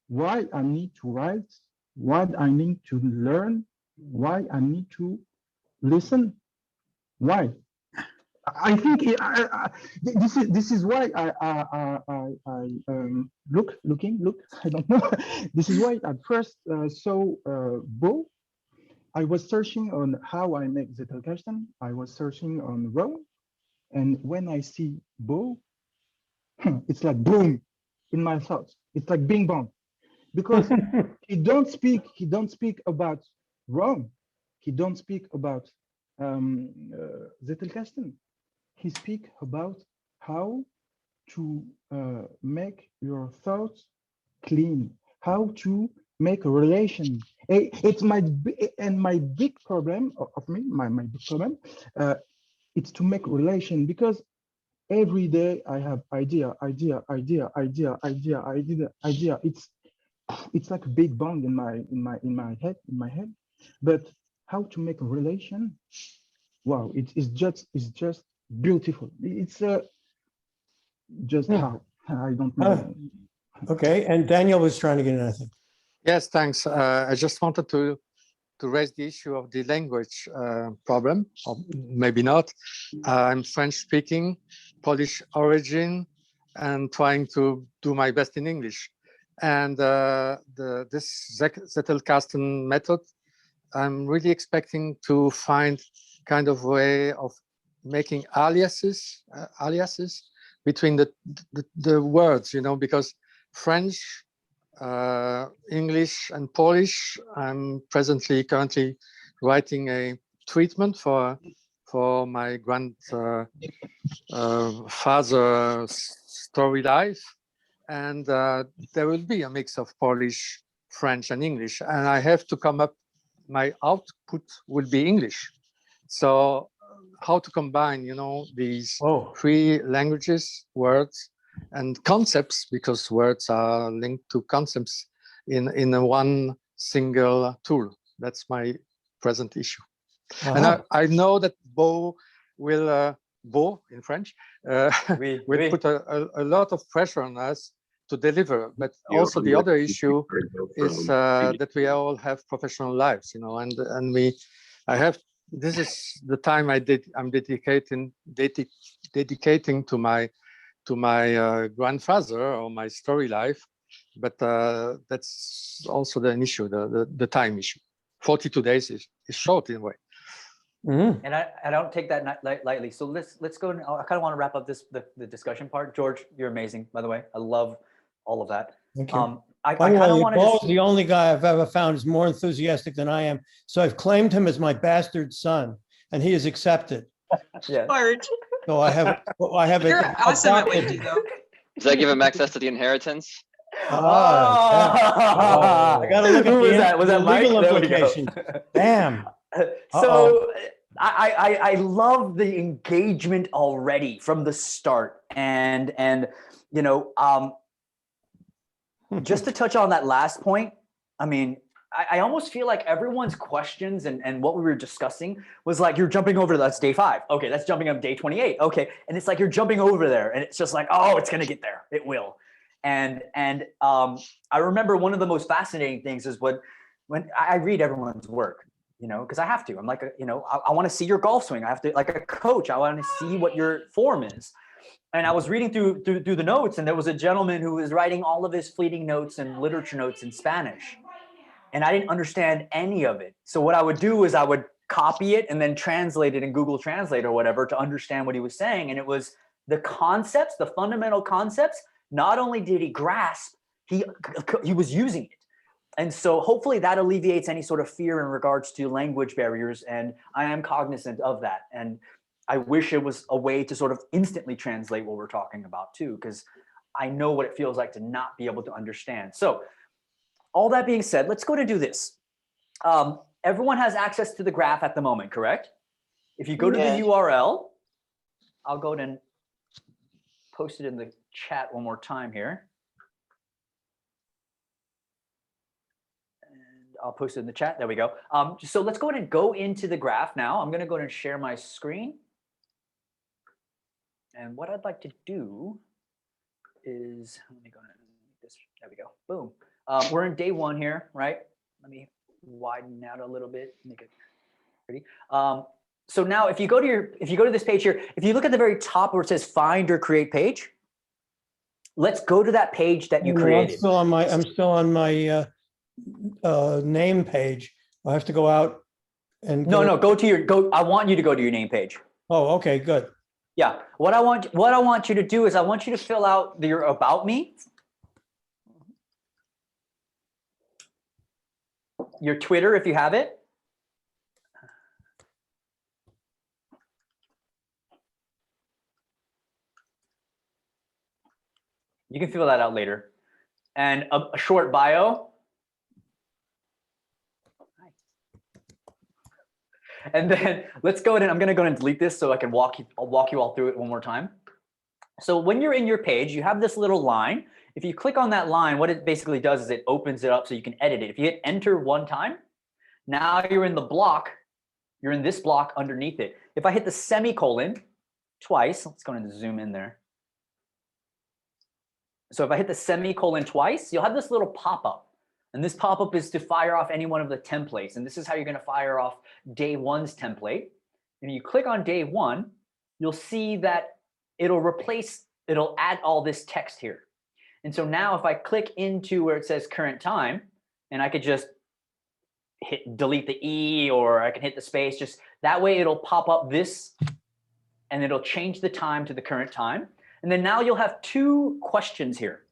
Speaker 26: Why I need to write, why I need to learn, why I need to listen. Why? I think this is why I look. I don't know. This is why at first saw Bo. I was searching on how I make Zettelkasten. I was searching on Rome, and when I see Bo, it's like boom in my thoughts. It's like bing bong, because he don't speak about Rome. He don't speak about Zettelkasten. He speak about how to make your thoughts clean, how to make a relation. It's my big problem of me, my big problem, it's to make relation, because every day I have idea. It's like a big bang in my head. But how to make a relation? Wow, it's just beautiful. It's just how I don't know.
Speaker 6: Okay, and Daniel was trying to get in, I think.
Speaker 17: Yes, thanks. I just wanted to raise the issue of the language problem, or maybe not. I'm French speaking, Polish origin, and trying to do my best in English. And this Zettelkasten method, I'm really expecting to find kind of way of making aliases between the words, you know, because French, English and Polish, I'm currently writing a treatment for my grandfather's story life, and there will be a mix of Polish, French and English, and I have to come up, my output will be English. So how to combine, you know, these three languages, words and concepts, because words are linked to concepts in one single tool. That's my present issue. And I know that Bo will, Bo in French, will put a lot of pressure on us to deliver. But also the other issue is that we all have professional lives, you know, and this is the time I'm dedicating to my grandfather or my story life. But that's also an issue, the time issue. 42 days is short in a way.
Speaker 1: And I don't take that lightly. So let's go. I kind of want to wrap up the discussion part. George, you're amazing, by the way. I love all of that.
Speaker 6: Thank you.
Speaker 1: I
Speaker 6: By the
Speaker 1: kind of
Speaker 6: way,
Speaker 1: want
Speaker 6: Bo's
Speaker 1: to.
Speaker 6: the only guy I've ever found who's more enthusiastic than I am. So I've claimed him as my bastard son, and he is accepted.
Speaker 1: Yeah.
Speaker 11: George.
Speaker 6: So I have
Speaker 11: You're
Speaker 6: it.
Speaker 11: awesome at what you do, though.
Speaker 4: Does that give him access to the inheritance?
Speaker 6: I got to look at
Speaker 1: Who was that? Was
Speaker 6: the
Speaker 1: that Mike?
Speaker 6: legal
Speaker 1: There we go.
Speaker 6: implications. Bam.
Speaker 1: So I love the engagement already from the start, and you know, just to touch on that last point, I mean, I almost feel like everyone's questions and what we were discussing was like, you're jumping over, that's day 5. Okay, that's jumping up day 28. Okay, and it's like you're jumping over there, and it's just like, oh, it's gonna get there. It will. And I remember one of the most fascinating things is when I read everyone's work, you know, because I have to. I'm like, you know, I want to see your golf swing. I have to, like a coach, I want to see what your form is. And I was reading through the notes, and there was a gentleman who was writing all of his fleeting notes and literature notes in Spanish. And I didn't understand any of it. So what I would do is I would copy it and then translate it in Google Translate or whatever to understand what he was saying. And it was the concepts, the fundamental concepts. Not only did he grasp, he was using it. And so hopefully that alleviates any sort of fear in regards to language barriers. And I am cognizant of that. And I wish it was a way to sort of instantly translate what we're talking about too, because I know what it feels like to not be able to understand. So all that being said, let's go to do this. Everyone has access to the graph at the moment, correct? If you go to the URL, I'll go and post it in the chat one more time here. And I'll post it in the chat. There we go. So let's go ahead and go into the graph now. I'm going to go ahead and share my screen. And what I'd like to do is, let me go ahead and make this. There we go. Boom. We're in day 1 here, right? Let me widen out a little bit, make it pretty. So now if you go to this page here, if you look at the very top where it says find or create page, let's go to that page that you created.
Speaker 6: I'm still on my name page. I have to go out and
Speaker 1: go. I want you to go to your name page.
Speaker 6: Oh, okay, good.
Speaker 1: Yeah. What I want you to do is I want you to fill out your about me, your Twitter if you have it. You can fill that out later. And a short bio. And then let's go ahead and I'm going to go ahead and delete this so I can I'll walk you all through it one more time. So when you're in your page, you have this little line. If you click on that line, what it basically does is it opens it up so you can edit it. If you hit enter one time, now you're in the block. You're in this block underneath it. If I hit the semicolon twice, let's go ahead and zoom in there. So if I hit the semicolon twice, you'll have this little pop-up. And this pop-up is to fire off any one of the templates. And this is how you're going to fire off day 1's template. And you click on day 1, you'll see that it'll add all this text here. And so now if I click into where it says current time, and I could just delete the E, or I can hit the space, just that way it'll pop up this and it'll change the time to the current time. And then now you'll have 2 questions here.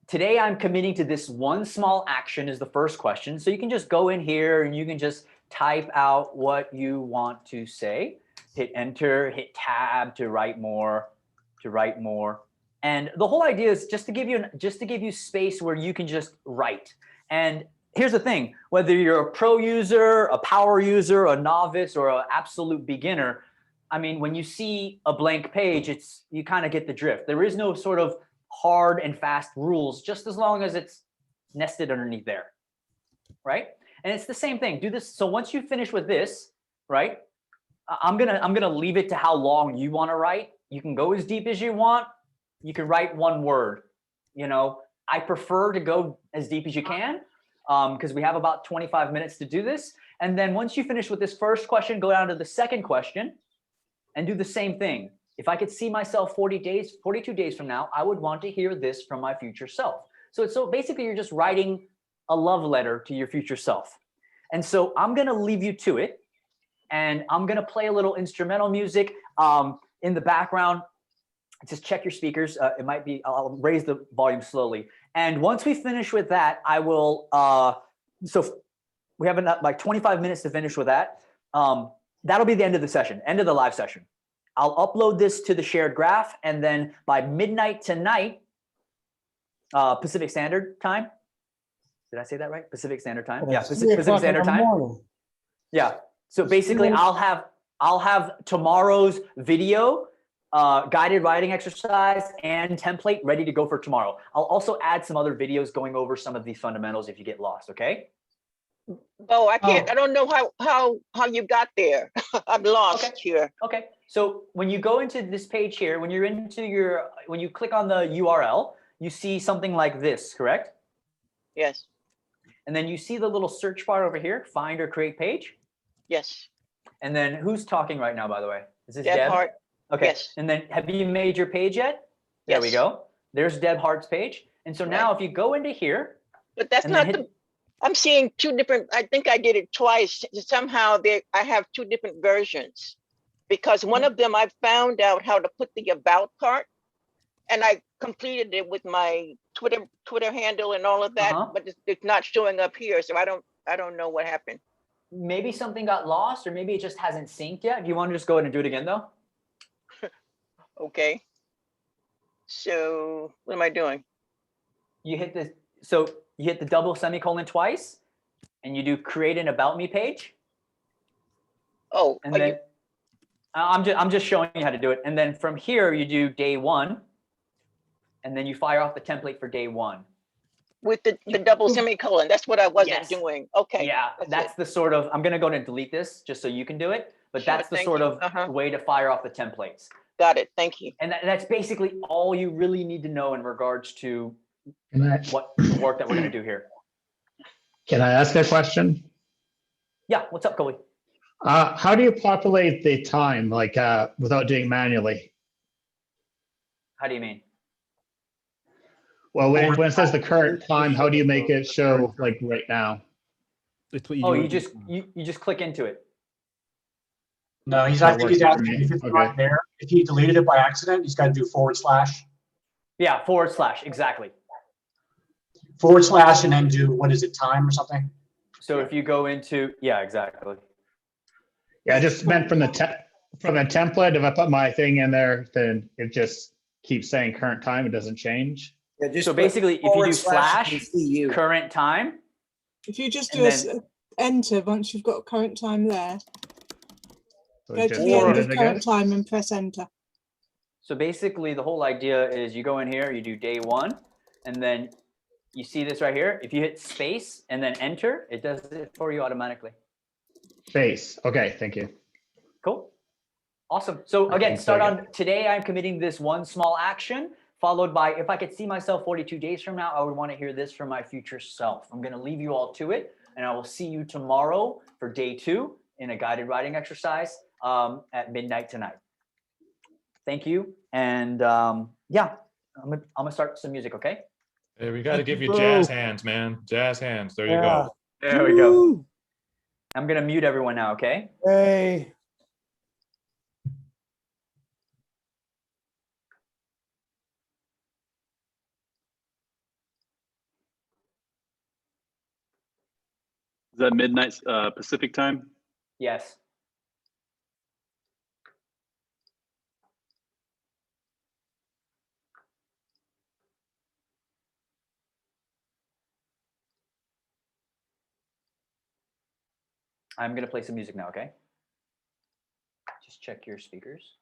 Speaker 1: Today I'm committing to this one small action is the first question. So you can just go in here and you can just type out what you want to say. Hit enter, hit tab to write more, And the whole idea is just to give you space where you can just write. And here's the thing, whether you're a pro user, a power user, a novice, or an absolute beginner, I mean, when you see a blank page, you kind of get the drift. There is no sort of hard and fast rules, just as long as it's nested underneath there, right? And it's the same thing. Do this. So once you finish with this, right? I'm gonna leave it to how long you want to write. You can go as deep as you want. You can write one word. You know, I prefer to go as deep as you can because we have about 25 minutes to do this. And then once you finish with this first question, go down to the second question and do the same thing. If I could see myself 42 days from now, I would want to hear this from my future self. So basically you're just writing a love letter to your future self. And so I'm going to leave you to it. And I'm going to play a little instrumental music in the background. Just check your speakers. It might be, I'll raise the volume slowly. And once we finish with that, I will, so we have like 25 minutes to finish with that. That'll be the end of the session, end of the live session. I'll upload this to the shared graph. And then by midnight tonight, Pacific Standard Time. Did I say that right? Pacific Standard Time. Yeah, Pacific Standard Time. Yeah. So basically I'll have tomorrow's video, guided writing exercise and template ready to go for tomorrow. I'll also add some other videos going over some of these fundamentals if you get lost, okay?
Speaker 7: Oh, I can't, I don't know how you got there. I'm lost here.
Speaker 1: Okay. So when you go into this page here, when you click on the URL, you see something like this, correct?
Speaker 7: Yes.
Speaker 1: And then you see the little search bar over here, find or create page.
Speaker 7: Yes.
Speaker 1: And then who's talking right now, by the way? Is this
Speaker 7: Deb
Speaker 1: Deb?
Speaker 7: Hart.
Speaker 1: Okay.
Speaker 7: Yes.
Speaker 1: And then have you made your page yet? There we go. There's Deb Hart's page. And so now if you go into here.
Speaker 7: But that's not I'm seeing two different, I think I did it twice. Somehow I have two different versions because one of them I found out how to put the about part and I completed it with my Twitter handle and all of that, but it's not showing up here. So I don't know what happened.
Speaker 1: Maybe something got lost or maybe it just hasn't synced yet. Do you want to just go ahead and do it again though?
Speaker 7: Okay. So what am I doing?
Speaker 1: You hit the double semicolon twice and you do create an about me page.
Speaker 7: Oh,
Speaker 1: and then I'm just showing you how to do it. And then from here you do day 1 and then you fire off the template for day 1.
Speaker 7: With the double semicolon, that's what I wasn't doing. Okay.
Speaker 1: Yeah, that's the sort of, I'm gonna go ahead and delete this just so you can do it, but that's the sort of way to fire off the templates.
Speaker 7: Got it, thank you.
Speaker 1: And that's basically all you really need to know in regards to what the work that we're gonna do here.
Speaker 13: Can I ask a question?
Speaker 1: Yeah, what's up, Coley?
Speaker 13: How do you populate the time, like without doing it manually?
Speaker 1: How do you mean?
Speaker 13: Well, when it says the current time, how do you make it show like right now?
Speaker 1: Oh, you just click into it.
Speaker 23: No, I think he's asking if it's not there. If he deleted it by accident, he's got to do /.
Speaker 1: Yeah, / exactly.
Speaker 23: / and then do, what is it, time or something?
Speaker 1: So if you go into, yeah, exactly.
Speaker 13: Yeah, I just meant from the template. If I put my thing in there, then it just keeps saying current time. It doesn't change.
Speaker 1: Yeah, so basically, if you do / current time.
Speaker 24: If you just do enter once you've got current time there,
Speaker 13: so
Speaker 24: go to the end of current time and press enter.
Speaker 1: So basically, the whole idea is you go in here, you do day 1, and then you see this right here. If you hit space and then enter, it does it for you automatically.
Speaker 13: Space. Okay, thank you.
Speaker 1: Cool. Awesome. So again, start on today. I'm committing this one small action, followed by if I could see myself 42 days from now, I would want to hear this from my future self. I'm going to leave you all to it, and I will see you tomorrow for day 2 in a guided writing exercise at midnight tonight. Thank you. And yeah, I'm gonna start some music, okay?
Speaker 3: Hey, we got to give you jazz hands, man. Jazz hands. There you go.
Speaker 1: There we go. I'm going to mute everyone now, okay?
Speaker 6: Hey.
Speaker 8: Is that midnight Pacific time?
Speaker 1: Yes. I'm going to play some music now, okay? Just check your speakers.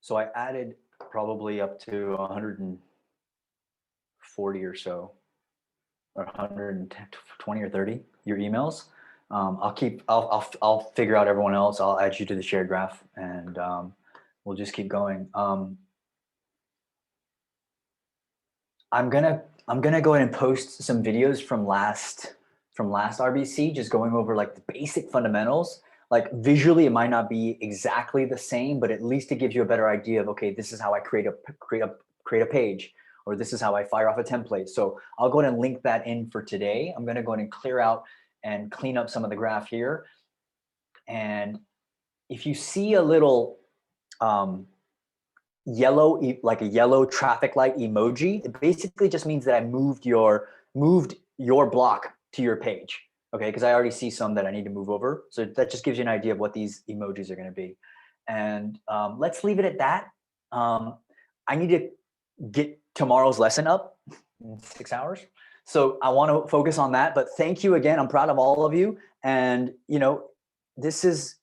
Speaker 1: So I added probably up to 140 or so, or 120 or 30 your emails. I'll figure out everyone else. I'll add you to the shared graph, and we'll just keep going. I'm gonna go ahead and post some videos from last RBC, just going over like the basic fundamentals. Like visually, it might not be exactly the same, but at least it gives you a better idea of, okay, this is how I create a page, or this is how I fire off a template. So I'll go ahead and link that in for today. I'm gonna go ahead and clear out and clean up some of the graph here. And if you see a little yellow, like a yellow traffic light emoji, it basically just means that I moved your block to your page. Okay, because I already see some that I need to move over. So that just gives you an idea of what these emojis are going to be. And let's leave it at that. I need to get tomorrow's lesson up in 6 hours. So I want to focus on that. But thank you again. I'm proud of all of you. And, you know, this is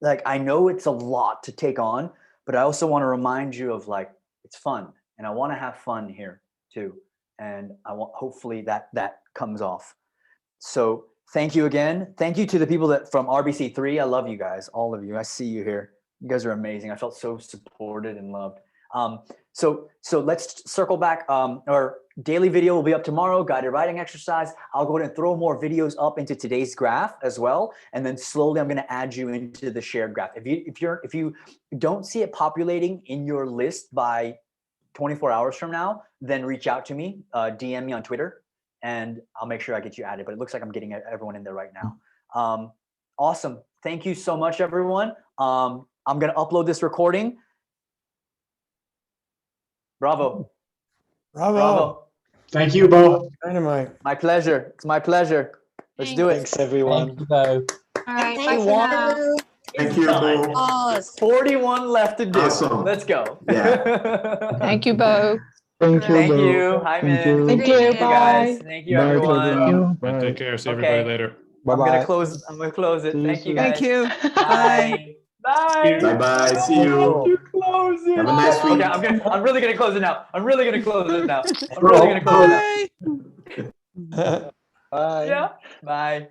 Speaker 1: like, I know it's a lot to take on, but I also want to remind you of like, it's fun. And I want to have fun here too. And I want, hopefully that comes off. So thank you again. Thank you to the people that from RBC3. I love you guys, all of you. I see you here. You guys are amazing. I felt so supported and loved. So let's circle back. Our daily video will be up tomorrow, guided writing exercise. I'll go ahead and throw more videos up into today's graph as well. And then slowly I'm going to add you into the shared graph. If you don't see it populating in your list by 24 hours from now, then reach out to me, DM me on Twitter, and I'll make sure I get you added. But it looks like I'm getting everyone in there right now. Awesome. Thank you so much, everyone. I'm going to upload this recording. Bravo.
Speaker 6: Bravo.
Speaker 23: Thank you, Bo.
Speaker 6: Dynamite.
Speaker 1: My pleasure. It's my pleasure. Let's do it.
Speaker 10: Thanks, everyone.
Speaker 14: Thank you, Bo.
Speaker 9: All right.
Speaker 1: Hey,
Speaker 9: Bye for now.
Speaker 12: Thank you, Bo.
Speaker 1: 41 left to do.
Speaker 12: Awesome.
Speaker 1: Let's go.
Speaker 12: Yeah.
Speaker 25: Thank you, Bo.
Speaker 26: Thank you,
Speaker 1: Thank
Speaker 26: Bo.
Speaker 1: you. Hi,
Speaker 26: Thank
Speaker 1: man.
Speaker 26: you.
Speaker 25: Thank you.
Speaker 1: You guys.
Speaker 25: Bye.
Speaker 1: Thank you,
Speaker 26: Bye to
Speaker 1: everyone.
Speaker 26: everyone.
Speaker 3: And
Speaker 26: Bye.
Speaker 3: take care. See everybody later.
Speaker 26: Bye
Speaker 1: I'm gonna
Speaker 26: bye.
Speaker 1: close. I'm gonna close it.
Speaker 26: See you
Speaker 1: Thank you,
Speaker 26: soon.
Speaker 1: guys.
Speaker 20: Thank you. Bye.
Speaker 1: Bye.
Speaker 12: Bye-bye. See
Speaker 1: Oh,
Speaker 12: you.
Speaker 1: you close it.
Speaker 12: Have a nice week.
Speaker 1: Okay, I'm really gonna close it now. I'm really gonna close it now. I'm really gonna close it now.
Speaker 20: Bye.
Speaker 10: Bye.
Speaker 1: Yeah. Bye.